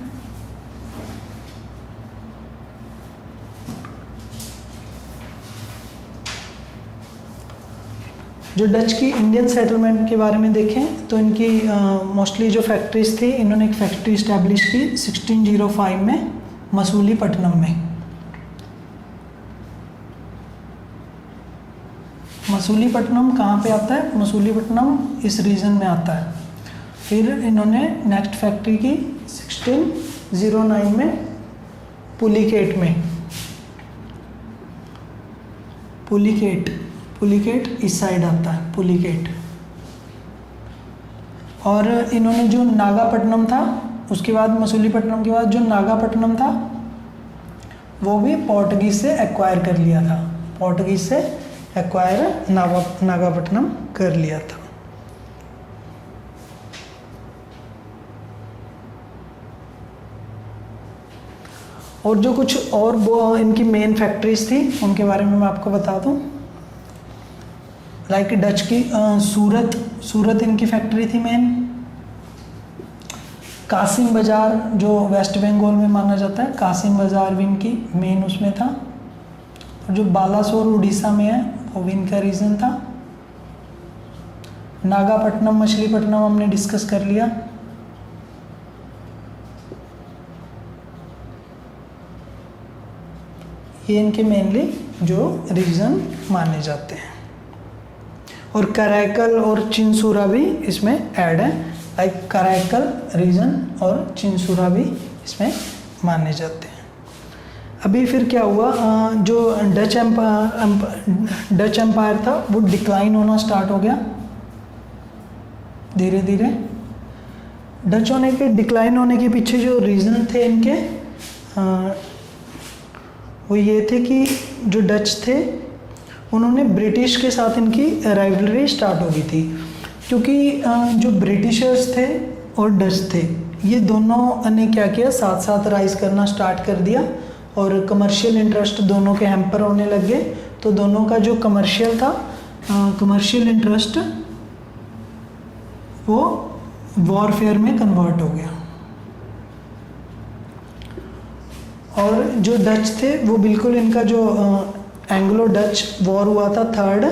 जो डच की इंडियन सेटलमेंट के बारे में देखें तो इनकी मोस्टली जो फैक्ट्रीज थी, इन्होंने एक फैक्ट्री इस्टेब्लिश की 1605 में मसूलीपट्टनम में। मसूलीपट्टनम कहाँ पे आता है? मसूलीपट्टनम इस रीजन में आता है। फिर इन्होंने नेक्स्ट फैक्ट्री की 1609 में पुलिकेट में, पुलिकेट इस साइड आता है पुलिकेट। और इन्होंने जो नागापट्टनम था, उसके बाद मसूलीपट्टनम के बाद जो नागापट्टनम था वो भी पोर्टुगीज से एक्वायर कर लिया था, पोर्टुगीज से एक्वायर नागापट्टनम कर लिया था। और जो कुछ और वो इनकी मेन फैक्ट्रीज थी उनके बारे में मैं आपको बता दूं, लाइक डच की सूरत इनकी फैक्ट्री थी मेन। कासिम बाज़ार जो वेस्ट बंगाल में माना जाता है, कासिम बाज़ार भी इनकी मेन उसमें था। और जो बालासोर उड़ीसा में है वो भी इनका रीजन था। नागापट्टनम मछलीपट्टनम हमने डिस्कस कर लिया। ये इनके मेनली जो रीजन माने जाते हैं। और कराईकल और चिंसूरा भी इसमें ऐड है, लाइक कराईकल रीजन और चिंसूरा भी इसमें माने जाते हैं। अभी फिर क्या हुआ, जो डच एम्पायर था वो डिक्लाइन होना स्टार्ट हो गया धीरे धीरे। डच होने के डिक्लाइन होने के पीछे जो रीज़न थे इनके वो ये थे कि जो डच थे उन्होंने ब्रिटिश के साथ इनकी राइवलरी स्टार्ट हो गई थी, क्योंकि जो ब्रिटिशर्स थे और डच थे ये दोनों ने क्या किया, साथ साथ राइज करना स्टार्ट कर दिया और कमर्शियल इंटरेस्ट दोनों के हैम्पर होने लग गए। तो दोनों का जो कमर्शियल था, कमर्शियल इंटरेस्ट वो वॉरफेयर में कन्वर्ट हो गया। और जो डच थे वो बिल्कुल इनका जो एंग्लो डच वॉर हुआ था थर्ड,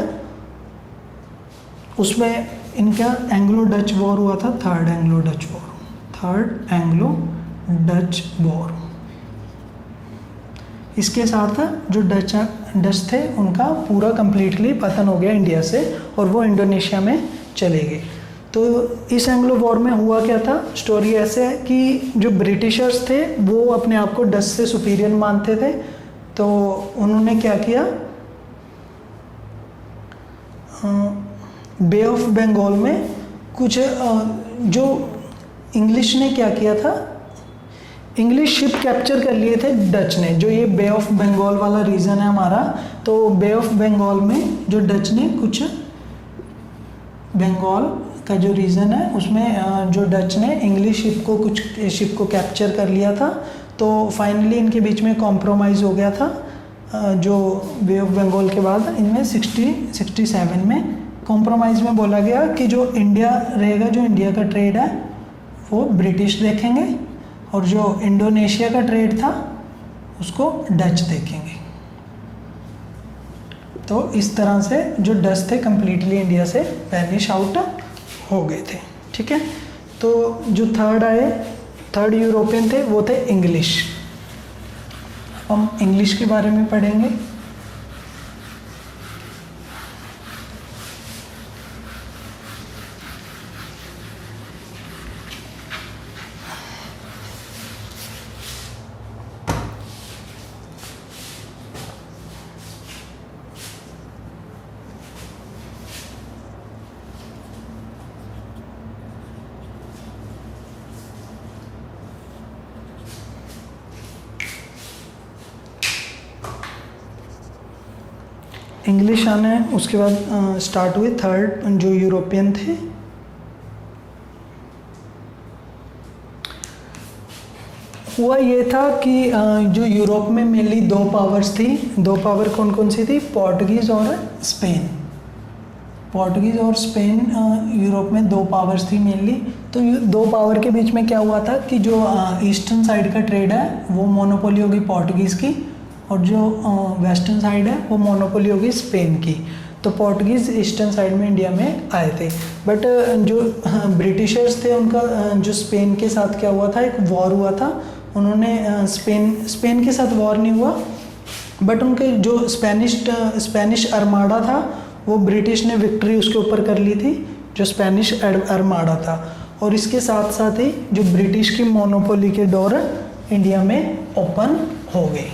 उसमें इनका एंग्लो डच वॉर हुआ था, थर्ड एंग्लो डच वॉर। इसके साथ जो डच थे उनका पूरा कंप्लीटली पतन हो गया इंडिया से और वो इंडोनेशिया में चले गए। तो इस एंग्लो वॉर में हुआ क्या था, स्टोरी ऐसे है कि जो ब्रिटिशर्स थे वो अपने आप को डच से सुपीरियर मानते थे। तो उन्होंने क्या किया, बे ऑफ बंगाल में कुछ जो इंग्लिश ने क्या किया था, इंग्लिश शिप कैप्चर कर लिए थे डच ने। जो ये बे ऑफ बंगाल वाला रीजन है हमारा, तो बे ऑफ बंगाल में जो डच ने कुछ बंगाल का जो रीजन है उसमें जो डच ने इंग्लिश कुछ शिप को कैप्चर कर लिया था। तो फाइनली इनके बीच में कॉम्प्रोमाइज़ हो गया था। जो बे ऑफ बंगाल के बाद इनमें 67 में कॉम्प्रोमाइज़ में बोला गया कि जो इंडिया रहेगा, जो इंडिया का ट्रेड है वो ब्रिटिश देखेंगे और जो इंडोनेशिया का ट्रेड था उसको डच देखेंगे। तो इस तरह से जो डच थे कम्प्लीटली इंडिया से वैनिश आउट हो गए थे, ठीक है। तो जो थर्ड यूरोपियन थे वो थे इंग्लिश। हम इंग्लिश के बारे में पढ़ेंगे। इंग्लिश आना है, उसके बाद स्टार्ट हुए थर्ड जो यूरोपियन थे। हुआ ये था कि जो यूरोप में मेनली दो पावर्स थी। दो पावर कौन कौन सी थी? पोर्टुगीज़ और स्पेन। पोर्टुगीज़ और स्पेन यूरोप में दो पावर्स थी मेनली। तो दो पावर के बीच में क्या हुआ था कि जो ईस्टर्न साइड का ट्रेड है वो मोनोपोली होगी पोर्टुगीज़ की, और जो वेस्टर्न साइड है वो मोनोपोली होगी स्पेन की। तो पोर्टुगीज़ ईस्टर्न साइड में इंडिया में आए थे, बट जो ब्रिटिशर्स थे उनका जो स्पेन के साथ क्या हुआ था, एक वॉर हुआ था। उन्होंने स्पेन के साथ वॉर नहीं हुआ, बट उनके जो स्पेनिश आर्माडा था वो ब्रिटिश ने विक्ट्री उसके ऊपर कर ली थी, जो स्पेनिश आर्माडा था। और इसके साथ साथ ही जो ब्रिटिश की मोनोपोली के डोर इंडिया में ओपन हो गए।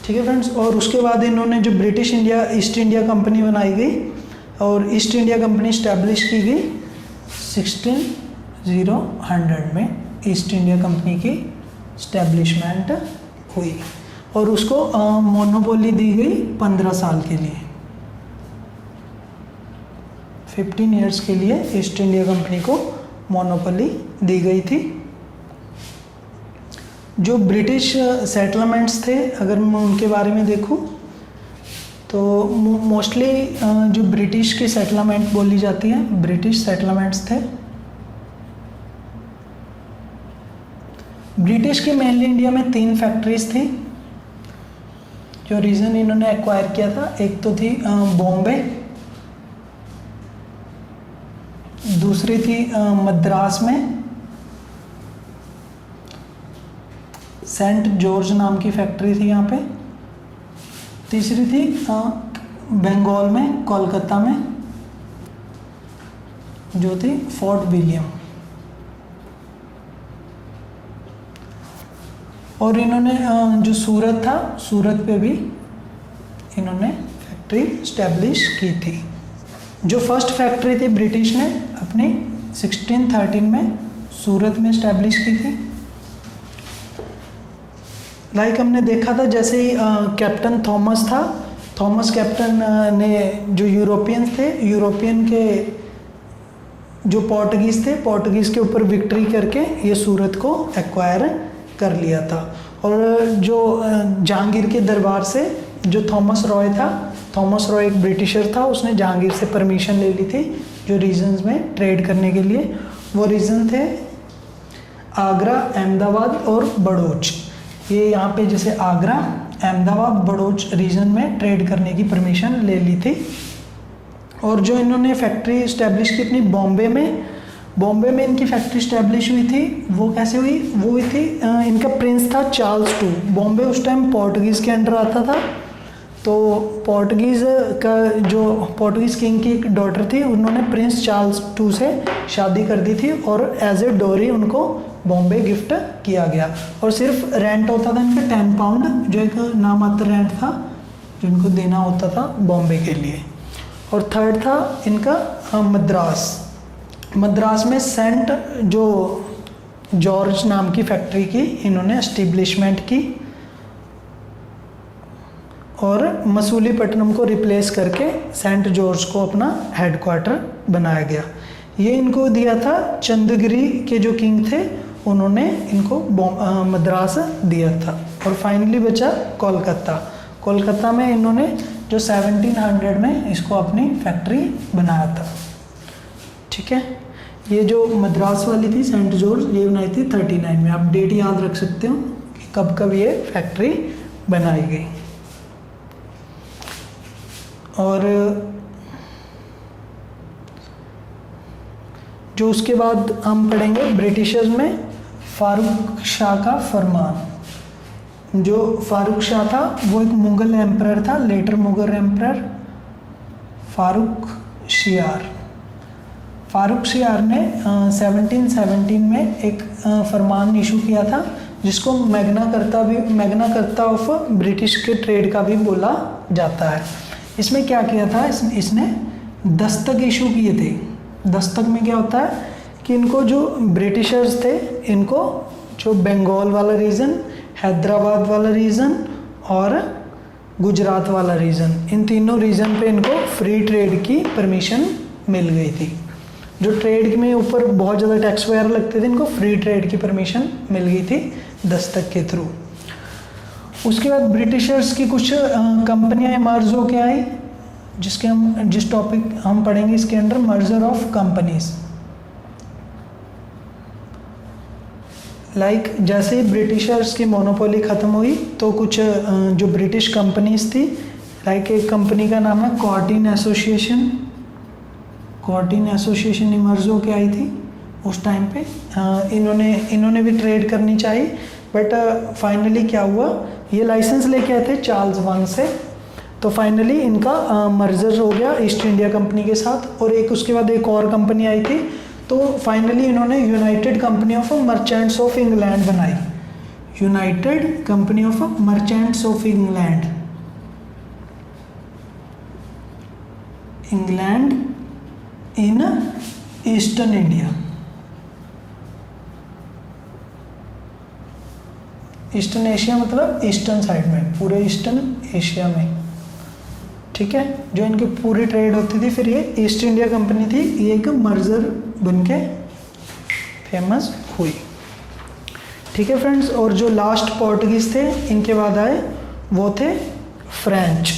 ठीक है फ्रेंड्स। और उसके बाद इन्होंने जो British India east India company बनाई गई, और ईस्ट इंडिया कंपनी इस्टेब्लिश की गई 1600 में। ईस्ट इंडिया कंपनी की इस्टेब्लिशमेंट हुई और उसको मोनोपोली दी गई 15 साल के लिए, 15 ईयर्स के लिए ईस्ट इंडिया कंपनी को मोनोपोली दी गई थी। जो ब्रिटिश सेटलमेंट्स थे, अगर मैं उनके बारे में देखूं तो मोस्टली जो ब्रिटिश की सेटलमेंट बोली जाती है, ब्रिटिश सेटलमेंट्स थे। ब्रिटिश की मेनली इंडिया में 3 फैक्ट्रीज थी जो रीजन इन्होंने एक्वायर किया था। एक तो थी बॉम्बे, दूसरी थी मद्रास में सेंट जॉर्ज नाम की फैक्ट्री थी यहाँ पे, तीसरी थी बंगाल में कोलकाता में जो थी फोर्ट विलियम। और इन्होंने जो सूरत था, सूरत पे भी इन्होंने फैक्ट्री स्टैब्लिश की थी। जो फर्स्ट फैक्ट्री थी ब्रिटिश ने अपनी 1613 में सूरत में स्टैब्लिश की थी। लाइक हमने देखा था जैसे ही कैप्टन थॉमस था, थॉमस कैप्टन ने जो यूरोपियंस थे, यूरोपियन के जो पोर्टुगीज़ थे, पोर्टुगीज़ के ऊपर विक्ट्री करके ये सूरत को एक्वायर कर लिया था। और जो जहांगीर के दरबार से जो थॉमस रॉय था, थॉमस रॉय एक ब्रिटिशर था, उसने जहांगीर से परमिशन ले ली थी जो रीजन्स में ट्रेड करने के लिए। वो रीजन थे आगरा, अहमदाबाद और बड़ौच। ये यहाँ पे जैसे आगरा, अहमदाबाद, बड़ौच रीजन में ट्रेड करने की परमिशन ले ली थी। और जो इन्होंने फैक्ट्री इस्टेब्लिश की अपनी बॉम्बे में इनकी फैक्ट्री इस्टेब्लिश हुई थी। वो कैसे हुई? वो हुई थी, इनका प्रिंस था चार्ल्स II। बॉम्बे उस टाइम पोर्टुगीज़ के अंडर आता था, तो पोर्टुगीज़ का जो पोर्टुगीज़ किंग की एक डॉटर थी, उन्होंने प्रिंस चार्ल्स II से शादी कर दी थी और एज ए डोरी उनको बॉम्बे गिफ्ट किया गया। और सिर्फ रेंट होता था इनका 10 पाउंड, जो एक नामात्र रेंट था जो इनको देना होता था बॉम्बे के लिए। और थर्ड था इनका मद्रास में सेंट जो जॉर्ज नाम की फैक्ट्री की इन्होंने एस्टेब्लिशमेंट की, और मसूलीपट्टनम को रिप्लेस करके सेंट जॉर्ज को अपना हेडक्वार्टर बनाया गया। ये इनको दिया था चंद्रगिरी के जो किंग थे, उन्होंने इनको मद्रास दिया था। और फाइनली बचा कोलकाता में इन्होंने जो 1700 में इसको अपनी फैक्ट्री बनाया था। ठीक है, ये जो मद्रास वाली थी सेंट जॉर्ज, ये बनाई थी 39 में। आप डेट याद रख सकते हो कि कब कब ये फैक्ट्री बनाई गई। और जो उसके बाद हम पढ़ेंगे ब्रिटिशर्स में फारूक शाह का फरमान। जो फारूक शाह था वो एक मुग़ल एम्परर था, लेटर मुग़ल एम्परर फारूक शियार ने 1717 में एक फरमान इशू किया था जिसको मैग्ना कार्टा ऑफ ब्रिटिश के ट्रेड का भी बोला जाता है। इसमें क्या किया था, इसने दस्तक इशू किए थे। दस्तक में क्या होता है कि इनको जो ब्रिटिशर्स थे, इनको जो बंगाल वाला रीजन, हैदराबाद वाला रीजन और गुजरात वाला रीजन, इन तीनों रीजन पे इनको फ्री ट्रेड की परमिशन मिल गई थी। जो ट्रेड में ऊपर बहुत ज़्यादा टैक्स वगैरह लगते थे, इनको फ्री ट्रेड की परमिशन मिल गई थी दस्तक के थ्रू। उसके बाद ब्रिटिशर्स की कुछ कंपनियां मर्ज होके आई, जिस टॉपिक हम पढ़ेंगे इसके अंडर मर्जर ऑफ कंपनीज। जैसे ही ब्रिटिशर्स की मोनोपोली ख़त्म हुई तो कुछ जो ब्रिटिश कंपनीज थी, एक कंपनी का नाम है कॉर्टिन एसोसिएशन इमर्ज होके आई थी उस टाइम पे। इन्होंने भी ट्रेड करनी चाहिए, बट फाइनली क्या हुआ, ये लाइसेंस लेके आए थे चार्ल्स वन से, तो फाइनली इनका मर्जर हो गया ईस्ट इंडिया कंपनी के साथ। और उसके बाद एक और कंपनी आई थी, तो फाइनली इन्होंने united company of merchants of England बनाई। United company of merchants of England in eastern India. Eastern Asia मतलब ईस्टर्न साइड में, पूरे ईस्टर्न एशिया में, ठीक है, जो इनकी पूरी ट्रेड होती थी। फिर ये ईस्ट इंडिया कंपनी थी, ये एक मर्जर बनके फेमस हुई, ठीक है फ्रेंड्स। और जो लास्ट पोर्टुगीज थे इनके बाद आए वो थे फ्रेंच।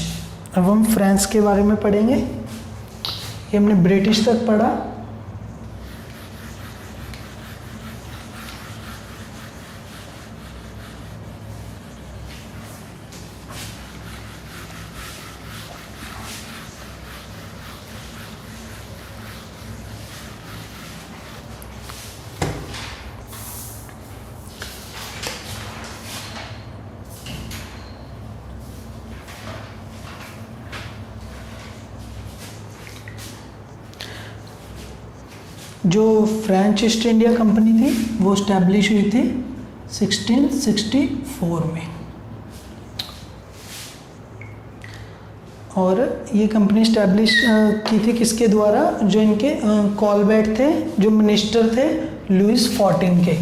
अब हम फ्रांस के बारे में पढ़ेंगे। ये हमने ब्रिटिश तक पढ़ा, जो फ्रेंच ईस्ट इंडिया कंपनी थी वो इस्टेब्लिश हुई थी 1664 में। और ये कंपनी इस्टेब्लिश की थी किसके द्वारा, जो इनके कॉलबेट थे, जो मिनिस्टर थे लुइस 14 के।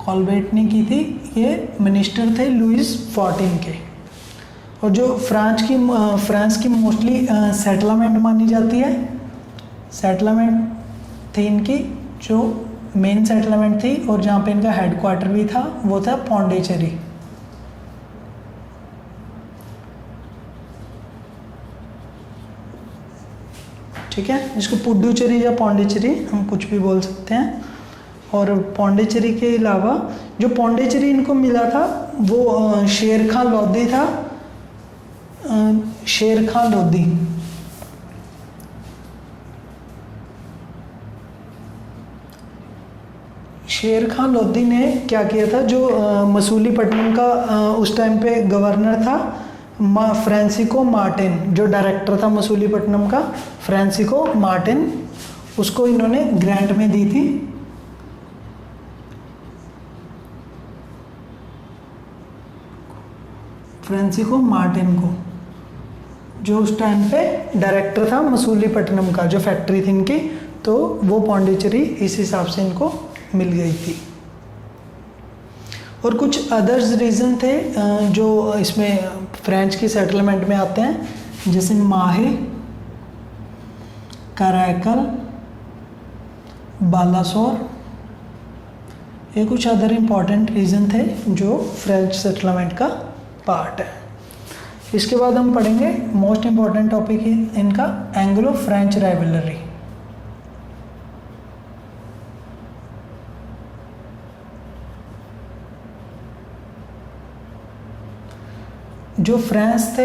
कॉलबेट ने की थी, ये मिनिस्टर थे लुइस 14 के। और जो फ्रांस की मोस्टली सेटलमेंट मानी जाती है, सेटलमेंट थी इनकी, जो मेन सेटलमेंट थी और जहाँ पे इनका हेडक्वार्टर भी था वो था पौंडीचेरी। ठीक है, जिसको पुडुचेरी या पौंडीचेरी हम कुछ भी बोल सकते हैं। और पौंडीचेरी के अलावा जो पौंडीचेरी इनको मिला था वो शेर खान लोधी था। शेर खान लोधी ने क्या किया था, जो मसूलीपट्टनम का उस टाइम पे गवर्नर था फ्रांसिस्को मार्टिन, जो डायरेक्टर था मसूलीपट्टनम का फ्रांसिस्को मार्टिन, उसको इन्होंने ग्रांट में दी थी। फ्रांसिस्को मार्टिन को, जो उस टाइम पे डायरेक्टर था मसूलीपट्टनम का, जो फैक्ट्री थी इनकी, तो वो पौंडीचेरी इस हिसाब से इनको मिल गई थी। और कुछ अदर्स रीज़न थे जो इसमें फ्रेंच की सेटलमेंट में आते हैं, जैसे माहे, कराकल, बालासोर, ये कुछ अदर इम्पॉर्टेंट रीज़न थे जो फ्रेंच सेटलमेंट का पार्ट है। इसके बाद हम पढ़ेंगे मोस्ट इम्पॉर्टेंट टॉपिक है इनका, एंग्लो फ्रेंच राइवलरी। जो फ्रांस थे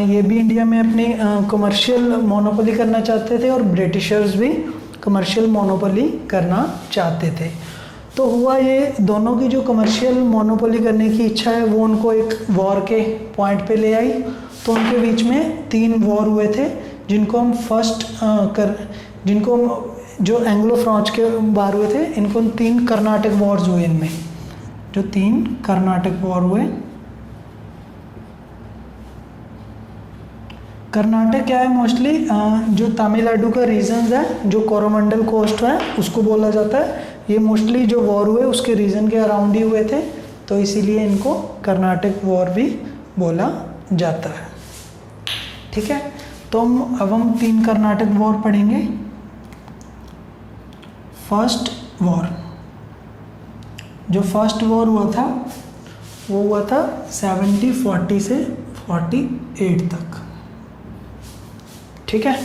ये भी इंडिया में अपनी कमर्शियल मोनोपोली करना चाहते थे, और ब्रिटिशर्स भी कमर्शियल मोनोपोली करना चाहते थे। तो हुआ ये, दोनों की जो कमर्शियल मोनोपोली करने की इच्छा है वो उनको एक वॉर के पॉइंट पे ले आई। तो उनके बीच में 3 वॉर हुए थे, जिनको हम जिनको जो एंग्लो फ्रांच के बार हुए थे, इनको 3 कर्नाटक वॉर्स हुए। इनमें जो 3 कर्नाटक वॉर हुए, कर्नाटक क्या है, मोस्टली जो तमिलनाडु का रीजन है, जो कोरोमंडल कोस्ट है, उसको बोला जाता है। ये मोस्टली जो वॉर हुए उसके रीजन के अराउंड ही हुए थे, तो इसीलिए इनको कर्नाटक वॉर भी बोला जाता है। ठीक है, तो अब हम 3 कर्नाटक वॉर पढ़ेंगे। फर्स्ट वॉर, जो फर्स्ट वॉर हुआ था वो हुआ था 1740 से 48 तक। ठीक है,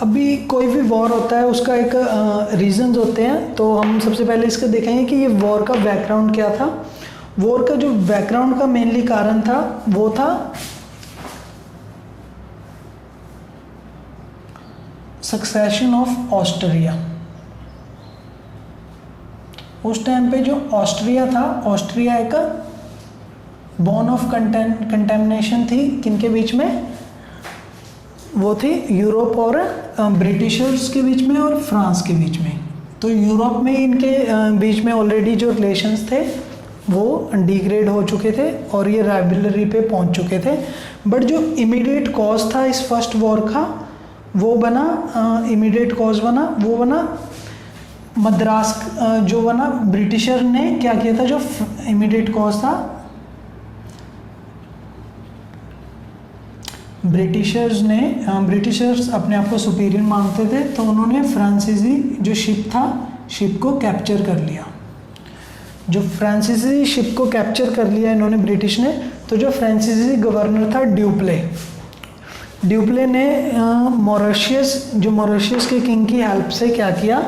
अभी कोई भी वॉर होता है उसका एक रीजंस होते हैं, तो हम सबसे पहले इसका देखेंगे कि ये वॉर का बैकग्राउंड क्या था। वॉर का जो बैकग्राउंड का मेनली कारण था वो था सक्सेशन ऑफ ऑस्ट्रिया। उस टाइम पे जो ऑस्ट्रिया था, ऑस्ट्रिया एक बॉर्न ऑफ कंटेमिनेशन थी, किनके बीच में, वो थी यूरोप और ब्रिटिशर्स के बीच में और फ्रांस के बीच में। तो यूरोप में इनके बीच में ऑलरेडी जो रिलेशंस थे वो डिग्रेड हो चुके थे और ये राइवलरी पे पहुंच चुके थे। बट जो इमीडिएट कॉज था इस फर्स्ट वॉर का, वो बना इमीडिएट कॉज बना, वो बना मद्रास, जो बना ब्रिटिशर ने क्या किया था, जो इमीडिएट कॉज था, ब्रिटिशर्स अपने आप को सुपीरियर मानते थे, तो उन्होंने फ्रांसीसी जो शिप था, शिप को कैप्चर कर लिया। जो फ्रांसीसी शिप को कैप्चर कर लिया इन्होंने, ब्रिटिश ने, तो जो फ्रांसीसी गवर्नर था ड्यूप्ले ने मॉरिशस के किंग की हेल्प से क्या किया,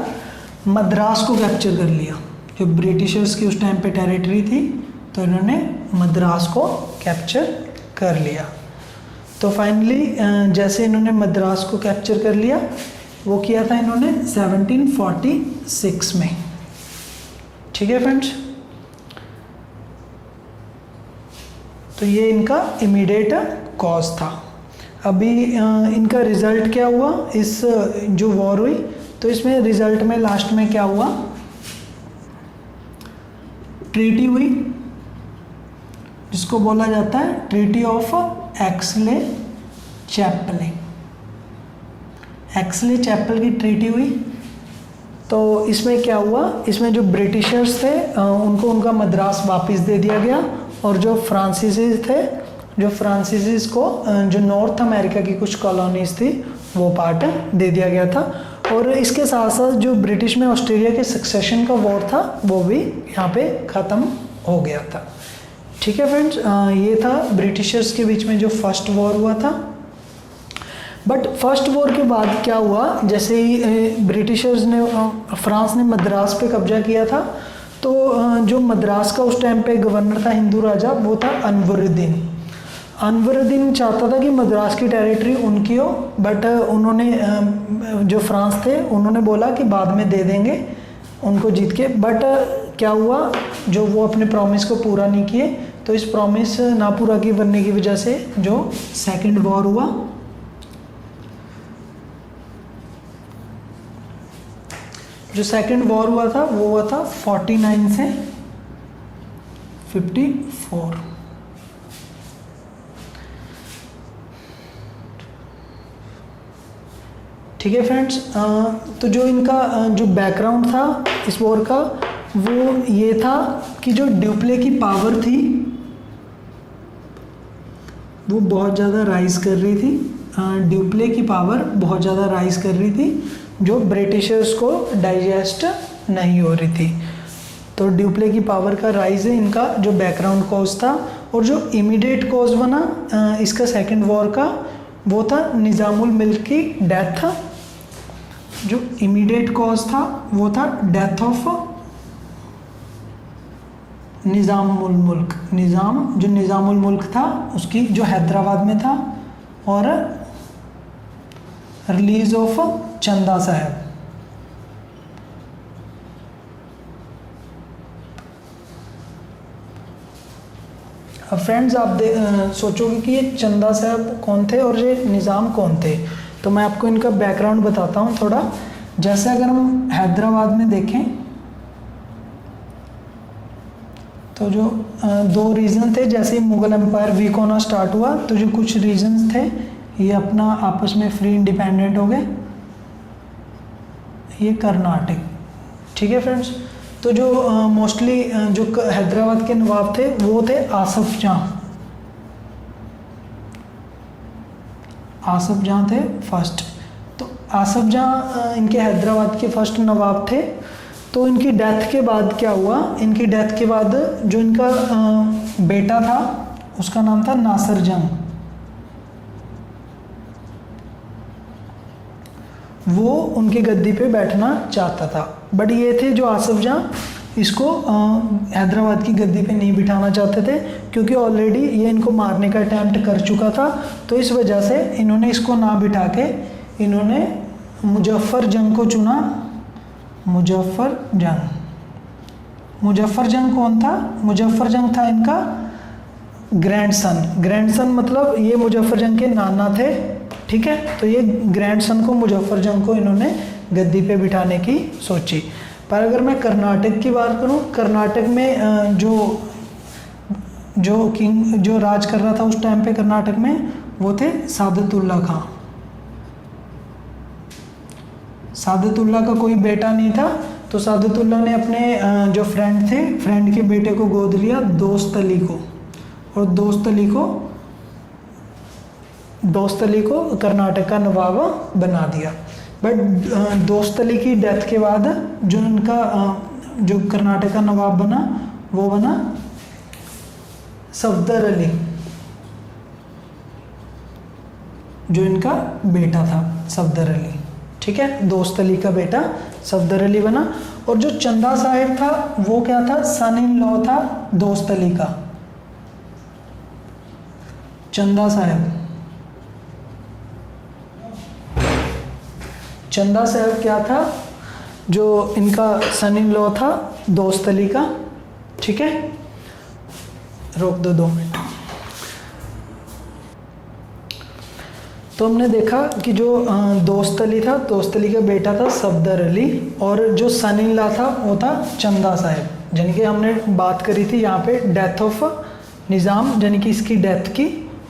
मद्रास को कैप्चर कर लिया। जो ब्रिटिशर्स की उस टाइम पे टेरिटरी थी, तो इन्होंने मद्रास को कैप्चर कर लिया। तो फाइनली जैसे इन्होंने मद्रास को कैप्चर कर लिया, वो किया था इन्होंने 1746 में। ठीक है फ्रेंड्स, तो ये इनका इमीडिएट कॉज था। अभी इनका रिजल्ट क्या हुआ, इस जो वॉर हुई, तो इसमें रिजल्ट में लास्ट में क्या हुआ, ट्रीटी हुई, जिसको बोला जाता है ट्रीटी ऑफ एक्सले-चैपल। एक्सले-चैपल की ट्रीटी हुई। तो इसमें क्या हुआ, इसमें जो ब्रिटिशर्स थे उनको उनका मद्रास वापस दे दिया गया, और जो फ्रांसीसीज थे, जो फ्रांसीसीज को जो नॉर्थ अमेरिका की कुछ कॉलोनीज थी वो पार्ट दे दिया गया था। और इसके साथ साथ जो ब्रिटिश में ऑस्ट्रेलिया के सक्सेशन का वॉर था वो भी यहाँ पे ख़त्म हो गया था। ठीक है फ्रेंड्स, ये था ब्रिटिशर्स के बीच में जो फर्स्ट वॉर हुआ था। बट फर्स्ट वॉर के बाद क्या हुआ, जैसे ही ब्रिटिशर्स ने, फ्रांस ने मद्रास पे कब्जा किया था, तो जो मद्रास का उस टाइम पे गवर्नर था, हिंदू राजा, वो था अनवरुद्दीन। अनवरुद्दीन चाहता था कि मद्रास की टेरिटरी उनकी हो, बट उन्होंने, जो फ्रांस थे, उन्होंने बोला कि बाद में दे देंगे उनको जीत के। बट क्या हुआ, जो वो अपने प्रॉमिस को पूरा नहीं किए, तो इस प्रॉमिस ना पूरा करने की वजह से जो सेकंड वॉर हुआ, जो सेकंड वॉर हुआ था वो हुआ था 49 से 54। ठीक है फ्रेंड्स, तो जो इनका जो बैकग्राउंड था इस वॉर का, वो ये था कि जो ड्यूप्ले की पावर थी वो बहुत ज़्यादा राइज कर रही थी। ड्यूप्ले की पावर बहुत ज़्यादा राइज कर रही थी, जो ब्रिटिशर्स को डाइजेस्ट नहीं हो रही थी। तो ड्यूप्ले की पावर का राइज है इनका जो बैकग्राउंड कॉज था। और जो इमीडिएट कॉज बना इसका सेकंड वॉर का, वो था निज़ामुल मुल्क की डेथ। जो इमीडिएट कॉज था वो था डेथ ऑफ निज़ामुल मुल्क। जो निज़ामुल मुल्क था उसकी, जो हैदराबाद में था, और रिलीज ऑफ चंदा साहब। अब फ्रेंड्स आप सोचोगे कि ये चंदा साहब कौन थे और ये निज़ाम कौन थे, तो मैं आपको इनका बैकग्राउंड बताता हूँ थोड़ा। जैसे अगर हम हैदराबाद में देखें तो जो दो रीजन थे, जैसे मुग़ल एम्पायर वीक होना स्टार्ट हुआ तो जो कुछ रीजन्स थे ये अपना आपस में फ्री इंडिपेंडेंट हो गए। ये कर्नाटक, ठीक है फ्रेंड्स। तो जो मोस्टली जो हैदराबाद के नवाब थे वो थे आसफ जहाँ। आसफ जहाँ थे फर्स्ट। तो आसफ जहाँ इनके हैदराबाद के फर्स्ट नवाब थे। तो इनकी डेथ के बाद क्या हुआ, इनकी डेथ के बाद जो इनका बेटा था उसका नाम था नासिर जंग, वो उनकी गद्दी पे बैठना चाहता था। बट ये थे जो आसफ जहाँ, इसको हैदराबाद की गद्दी पे नहीं बिठाना चाहते थे क्योंकि ऑलरेडी ये इनको मारने का अटैम्प्ट कर चुका था। तो इस वजह से इन्होंने इसको ना बिठा के इन्होंने मुजफ्फर जंग को चुना। मुजफ्फर जंग कौन था? मुजफ्फर जंग था इनका ग्रैंडसन मतलब ये मुजफ्फर जंग के नाना थे, ठीक है। तो ये ग्रैंडसन को मुजफ्फर जंग को इन्होंने गद्दी पे बिठाने की सोची। पर अगर मैं कर्नाटक की बात करूं, कर्नाटक में जो किंग जो राज कर रहा था उस टाइम पे कर्नाटक में वो थे सादतुल्ला खां। सादतुल्ला का कोई बेटा नहीं था, तो सादतुल्ला ने अपने जो फ्रेंड थे, फ्रेंड के बेटे को गोद लिया, दोस्त अली को, और दोस्त अली को कर्नाटक का नवाब बना दिया। बट दोस्त अली की डेथ के बाद जो इनका जो कर्नाटक का नवाब बना वो बना सफदर अली, जो इनका बेटा था सफदर अली, ठीक है। दोस्त अली का बेटा सफदर अली बना। और जो चंदा साहिब था वो क्या था? सन इन लॉ था दोस्त अली का। चंदा साहब क्या था? जो इनका सन इन लॉ था दोस्त अली का, ठीक है। रोक दो 2 मिनट। तो हमने देखा कि जो दोस्त अली था, दोस्त अली का बेटा था सफदर अली, और जो सन इन लॉ था वो था चंदा साहब। यानी कि हमने बात करी थी यहाँ पे डेथ ऑफ निज़ाम, यानी कि इसकी डेथ की,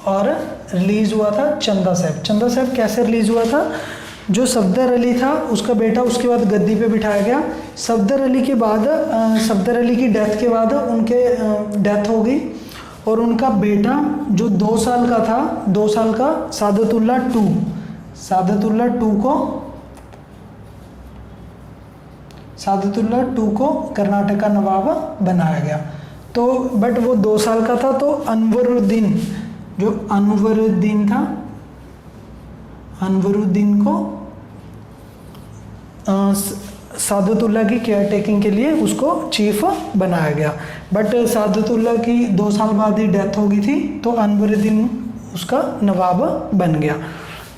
और रिलीज़ हुआ था चंदा साहब। चंदा साहब कैसे रिलीज़ हुआ था? जो सफदर अली था उसका बेटा उसके बाद गद्दी पे बिठाया गया। सफदर अली के बाद सफदर अली की डेथ के बाद उनके डेथ हो गई, और उनका बेटा जो 2 साल का था, 2 साल का सादतुल्ला टू को कर्नाटक का नवाब बनाया गया। तो बट वो 2 साल का था, तो अनवरुद्दीन था, अनवरुद्दीन को सादतुल्ला की केयर टेकिंग के लिए उसको चीफ बनाया गया। बट सादतुल्ला की 2 साल बाद ही डेथ हो गई थी, तो अनवरुद्दीन उसका नवाब बन गया।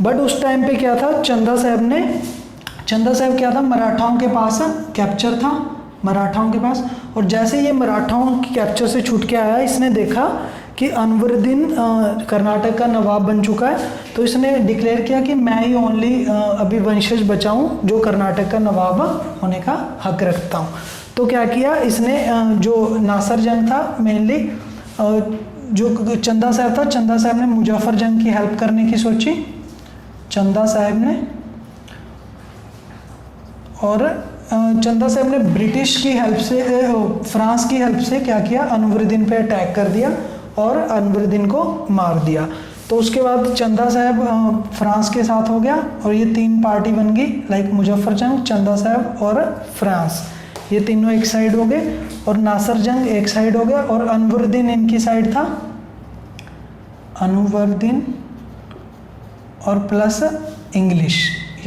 बट उस टाइम पे क्या था? चंदा साहब क्या था? मराठाओं के पास कैप्चर था, मराठाओं के पास। और जैसे ये मराठाओं के कैप्चर से छूट के आया, इसने देखा कि अनवरुद्दीन कर्नाटक का नवाब बन चुका है, तो इसने डिक्लेयर किया कि मैं ही ओनली अभी वंशज बचा हूँ जो कर्नाटक का नवाब होने का हक रखता हूँ। तो क्या किया इसने? जो नासिर जंग था मेनली, जो चंदा साहब था, चंदा साहब ने मुजफ्फर जंग की हेल्प करने की सोची, चंदा साहब ने ब्रिटिश की हेल्प से, फ्रांस की हेल्प से क्या किया? अनवरुद्दीन पे अटैक कर दिया और अनवरुद्दीन को मार दिया। तो उसके बाद चंदा साहब फ्रांस के साथ हो गया, और ये 3 पार्टी बन गई, लाइक मुजफ्फर जंग, चंदा साहब और फ्रांस। ये तीनों एक साइड हो गए, और नासिर जंग एक साइड हो गया, और अनवरुद्दीन इनकी साइड था, अनवरुद्दीन और प्लस इंग्लिश,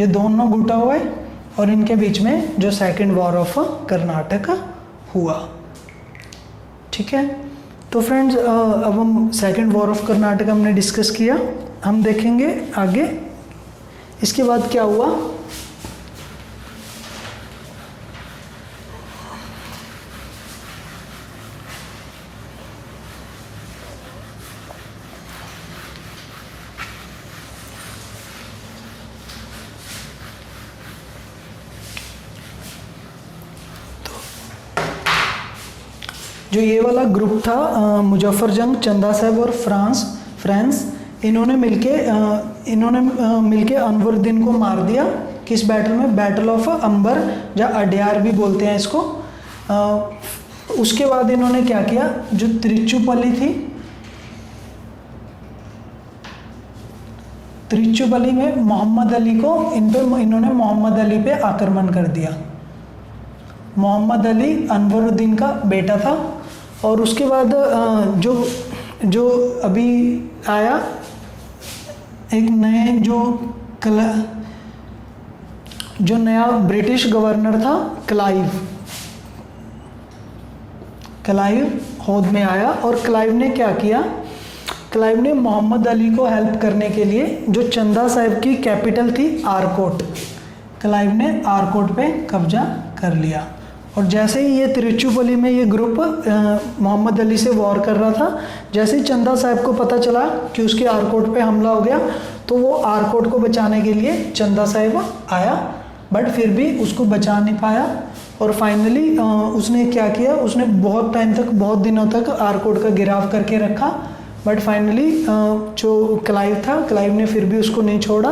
ये दोनों गुटा हुए, और इनके बीच में जो सेकेंड वॉर ऑफ कर्नाटक हुआ, ठीक है। तो फ्रेंड्स अब हम सेकेंड वॉर ऑफ कर्नाटक हमने डिस्कस किया, हम देखेंगे आगे इसके बाद क्या हुआ। जो ये वाला ग्रुप था मुजफ्फर जंग, चंदा साहब और फ्रांस, इन्होंने मिलके अनवरुद्दीन को मार दिया। किस बैटल में? बैटल ऑफ अंबर, या अड्यार भी बोलते हैं इसको। उसके बाद इन्होंने क्या किया, जो तिरुचिरापल्ली थी, तिरुचिरापल्ली में मोहम्मद अली को इन्होंने मोहम्मद अली पे आक्रमण कर दिया। मोहम्मद अली अनवरुद्दीन का बेटा था। और उसके बाद जो अभी आया एक नए जो नया ब्रिटिश गवर्नर था, क्लाइव होद में आया। और क्लाइव ने क्या किया, क्लाइव ने मोहम्मद अली को हेल्प करने के लिए जो चंदा साहिब की कैपिटल थी आरकोट, क्लाइव ने आरकोट पे कब्जा कर लिया। और जैसे ही ये तिरुचिरापल्ली में ये ग्रुप मोहम्मद अली से वॉर कर रहा था, जैसे ही चंदा साहिब को पता चला कि उसके आरकोट पे हमला हो गया, तो वो आरकोट को बचाने के लिए चंदा साहिब आया, बट फिर भी उसको बचा नहीं पाया। और फाइनली उसने क्या किया, उसने बहुत टाइम तक, बहुत दिनों तक आरकोट का घेराव करके रखा, बट फाइनली जो क्लाइव था, क्लाइव ने फिर भी उसको नहीं छोड़ा।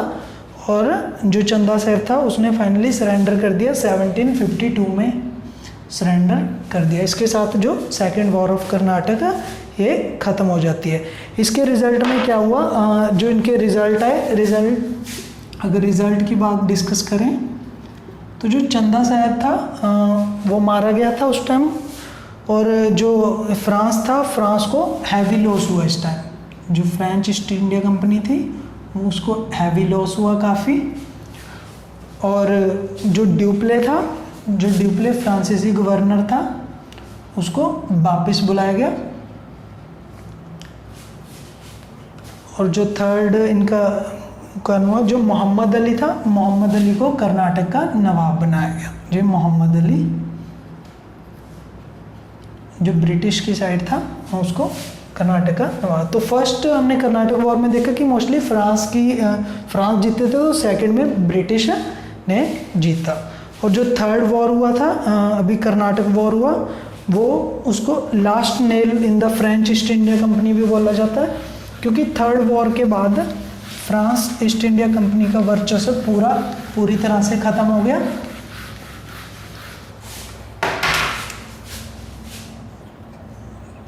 और जो चंदा साहिब था उसने फाइनली सरेंडर कर दिया, 1752 में सरेंडर कर दिया। इसके साथ जो सेकेंड वॉर ऑफ कर्नाटक ये ख़त्म हो जाती है। इसके रिज़ल्ट में क्या हुआ, जो इनके रिज़ल्ट आए, अगर रिज़ल्ट की बात डिस्कस करें तो जो चंदा साहिब था वो मारा गया था उस टाइम। और जो फ्रांस था, फ्रांस को हैवी लॉस हुआ इस टाइम। जो फ्रेंच ईस्ट इंडिया कंपनी थी उसको हैवी लॉस हुआ काफ़ी। और जो ड्यूप्ले था, जो ड्यूप्ले फ्रांसीसी गवर्नर था, उसको वापस बुलाया गया। और जो थर्ड इनका कौन हुआ, जो मोहम्मद अली था, मोहम्मद अली को कर्नाटक का नवाब बनाया गया। जो मोहम्मद अली जो ब्रिटिश की साइड था, उसको कर्नाटक का नवाब। तो फर्स्ट हमने कर्नाटक वॉर में देखा कि मोस्टली फ्रांस जीते थे, तो सेकंड में ब्रिटिश ने जीता। और जो थर्ड वॉर हुआ था, अभी कर्नाटक वॉर हुआ, वो उसको last nail in the French east India company भी बोला जाता है, क्योंकि थर्ड वॉर के बाद फ्रांस ईस्ट इंडिया कंपनी का वर्चस्व पूरी तरह से ख़त्म हो गया।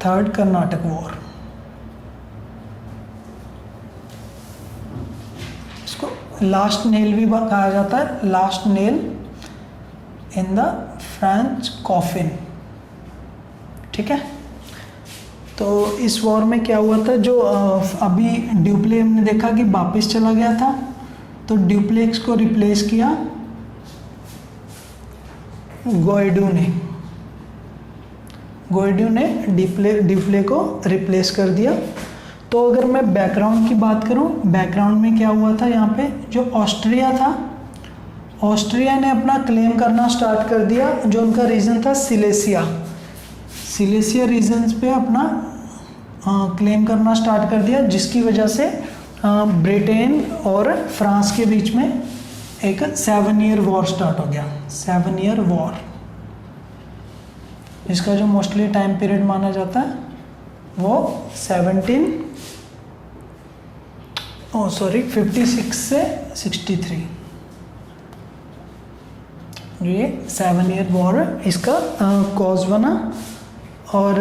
थर्ड कर्नाटक वॉर, इसको लास्ट नेल भी कहा जाता है, last nail in the French coffin. ठीक है, तो इस वॉर में क्या हुआ था, जो अभी ड्यूप्ले हमने देखा कि वापस चला गया था, तो ड्यूप्लेक्स को रिप्लेस किया गोइडू ने ड्यूप्ले को रिप्लेस कर दिया। तो अगर मैं बैकग्राउंड की बात करूं, बैकग्राउंड में क्या हुआ था, यहाँ पे जो ऑस्ट्रिया था, ऑस्ट्रिया ने अपना क्लेम करना स्टार्ट कर दिया। जो उनका रीजन था सिलेसिया रीजन्स पे अपना क्लेम करना स्टार्ट कर दिया, जिसकी वजह से ब्रिटेन और फ्रांस के बीच में एक 7 ईयर वॉर स्टार्ट हो गया। 7 ईयर वॉर, इसका जो मोस्टली टाइम पीरियड माना जाता है वो 56 से 63, ये 7 ईयर वॉर इसका कॉज बना। और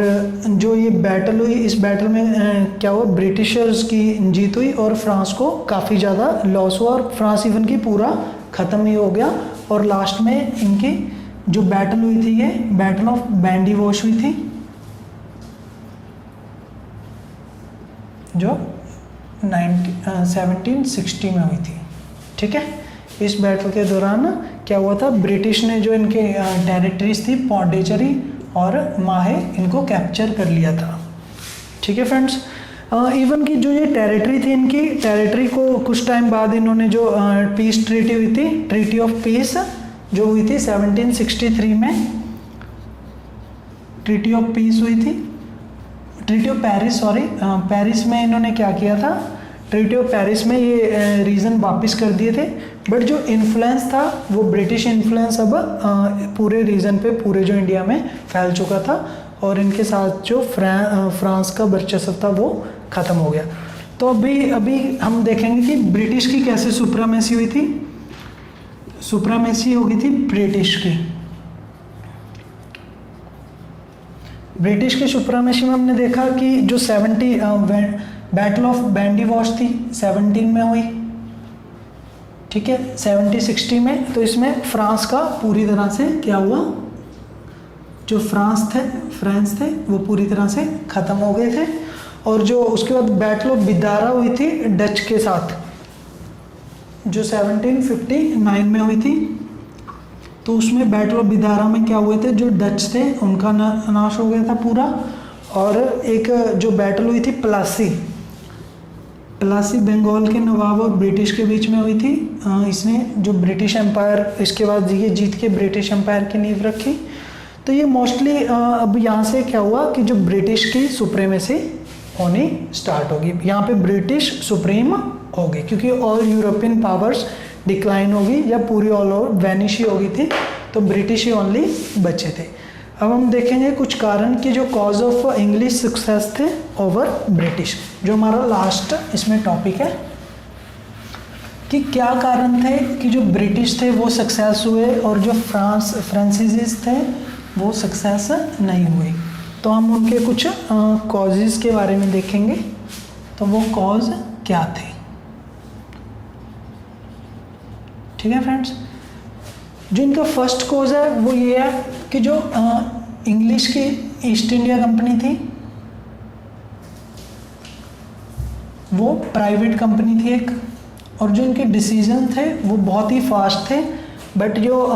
जो ये बैटल हुई, इस बैटल में क्या हुआ, ब्रिटिशर्स की जीत हुई और फ्रांस को काफ़ी ज़्यादा लॉस हुआ, और फ्रांस इवन की पूरा ख़त्म ही हो गया। और लास्ट में इनकी जो बैटल हुई थी, ये बैटल ऑफ बैंडी वॉश हुई थी, जो 1760 में हुई थी। ठीक है, इस बैटल के दौरान क्या हुआ था, ब्रिटिश ने जो इनके टेरिटरीज थी, पौंडीचेरी और माहे, इनको कैप्चर कर लिया था। ठीक है फ्रेंड्स, इवन की जो ये टेरिटरी थी, इनकी टेरिटरी को कुछ टाइम बाद इन्होंने जो पीस ट्रीटी हुई थी, ट्रीटी ऑफ पीस जो हुई थी 1763 में, ट्रीटी ऑफ पीस हुई थी, ट्रीटी ऑफ पेरिस, पेरिस में इन्होंने क्या किया था, ट्रीटी ऑफ पेरिस में ये रीजन वापस कर दिए थे। बट जो इन्फ्लुएंस था वो ब्रिटिश इन्फ्लुएंस अब पूरे रीजन पे, पूरे जो इंडिया में फैल चुका था। और इनके साथ जो फ्रांस का वर्चस्व था वो ख़त्म हो गया। तो अभी हम देखेंगे कि ब्रिटिश की कैसे सुप्रीमेसी हुई थी। सुप्रीमेसी हो गई थी ब्रिटिश की। ब्रिटिश की सुप्रीमेसी में हमने देखा कि जो बैटल ऑफ बैंडी वॉश थी 17 में हुई, ठीक है, 1760 में। तो इसमें फ्रांस का पूरी तरह से क्या हुआ, जो फ्रांस थे वो पूरी तरह से ख़त्म हो गए थे। और जो उसके बाद बैटल ऑफ बिदारा हुई थी डच के साथ, जो 1759 में हुई थी। तो उसमें बैटल ऑफ बिदारा में क्या हुए थे, जो डच थे उनका नाश हो गया था पूरा। और एक जो बैटल हुई थी प्लासी बंगाल के नवाब और ब्रिटिश के बीच में हुई थी। इसने जो ब्रिटिश एम्पायर, इसके बाद ये जीत के ब्रिटिश एम्पायर की नींव रखी। तो ये मोस्टली अब यहाँ से क्या हुआ कि जो ब्रिटिश की सुप्रीमेसी होनी स्टार्ट होगी, यहाँ पे ब्रिटिश सुप्रीम हो गई, क्योंकि ऑल यूरोपियन पावर्स डिक्लाइन होगी या पूरी ऑल ओवर वैनिश ही हो गई थी, तो ब्रिटिश ही ओनली बचे थे। अब हम देखेंगे कुछ कारण कि जो कॉज ऑफ इंग्लिश सक्सेस थे ओवर ब्रिटिश, जो हमारा लास्ट इसमें टॉपिक है कि क्या कारण थे कि जो ब्रिटिश थे वो सक्सेस हुए और जो फ्रांसीसीज थे वो सक्सेस नहीं हुए। तो हम उनके कुछ कॉजेज़ के बारे में देखेंगे। तो वो कॉज क्या थे, ठीक है फ्रेंड्स। जो इनका फर्स्ट कॉज है वो ये है कि जो इंग्लिश की ईस्ट इंडिया कंपनी थी वो प्राइवेट कंपनी थी एक, और जो इनके डिसीजन थे वो बहुत ही फास्ट थे। बट जो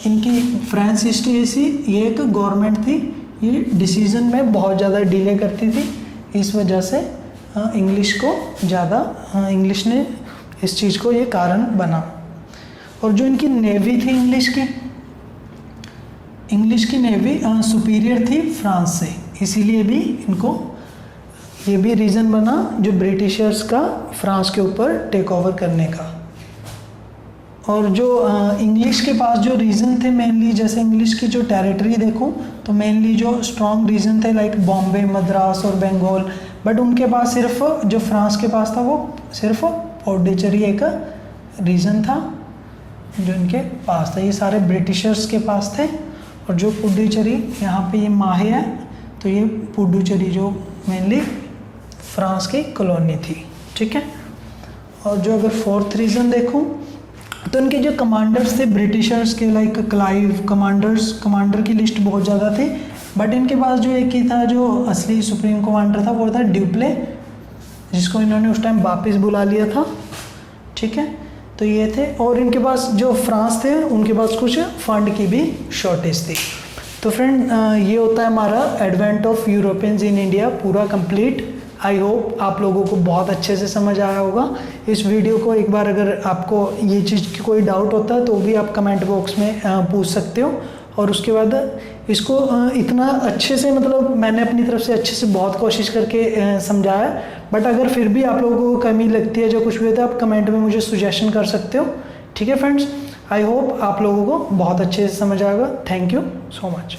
इनकी फ्रांस ईस्ट इंडिया ये एक गवर्नमेंट थी, ये डिसीजन में बहुत ज़्यादा डिले करती थी। इस वजह से इंग्लिश ने इस चीज़ को ये कारण बना। और जो इनकी नेवी थी इंग्लिश की नेवी सुपीरियर थी फ्रांस से, इसीलिए भी इनको ये भी रीज़न बना जो ब्रिटिशर्स का फ्रांस के ऊपर टेक ओवर करने का। और जो इंग्लिश के पास जो रीजन थे मेनली, जैसे इंग्लिश की जो टेरिटरी देखूं तो मेनली जो स्ट्रॉन्ग रीजन थे लाइक बॉम्बे, मद्रास और बंगाल। बट उनके पास सिर्फ जो फ्रांस के पास था वो सिर्फ पौंडीचेरी एक रीजन था जो इनके पास था। ये सारे ब्रिटिशर्स के पास थे। और जो पुडुचेरी यहाँ पे ये माहे है, तो ये पुडुचेरी जो मेनली फ्रांस की कॉलोनी थी, ठीक है। और जो अगर फोर्थ रीज़न देखूं तो इनके जो कमांडर्स थे ब्रिटिशर्स के लाइक क्लाइव, कमांडर की लिस्ट बहुत ज़्यादा थी। बट इनके पास जो एक ही था जो असली सुप्रीम कमांडर था वो था ड्यूप्ले, जिसको इन्होंने उस टाइम वापस बुला लिया था, ठीक है। तो ये थे। और इनके पास जो फ्रांस थे उनके पास कुछ फंड की भी शॉर्टेज थी। तो फ्रेंड ये होता है हमारा advent of Europeans in India पूरा कंप्लीट। आई होप आप लोगों को बहुत अच्छे से समझ आया होगा। इस वीडियो को एक बार अगर आपको ये चीज़ की कोई डाउट होता है तो भी आप कमेंट बॉक्स में पूछ सकते हो। और उसके बाद इसको इतना अच्छे से, मतलब मैंने अपनी तरफ से अच्छे से बहुत कोशिश करके समझाया। बट अगर फिर भी आप लोगों को कमी लगती है, जो कुछ भी होता है, आप कमेंट में मुझे सजेशन कर सकते हो, ठीक है फ्रेंड्स। आई होप आप लोगों को बहुत अच्छे से समझ आएगा। Thank you so much.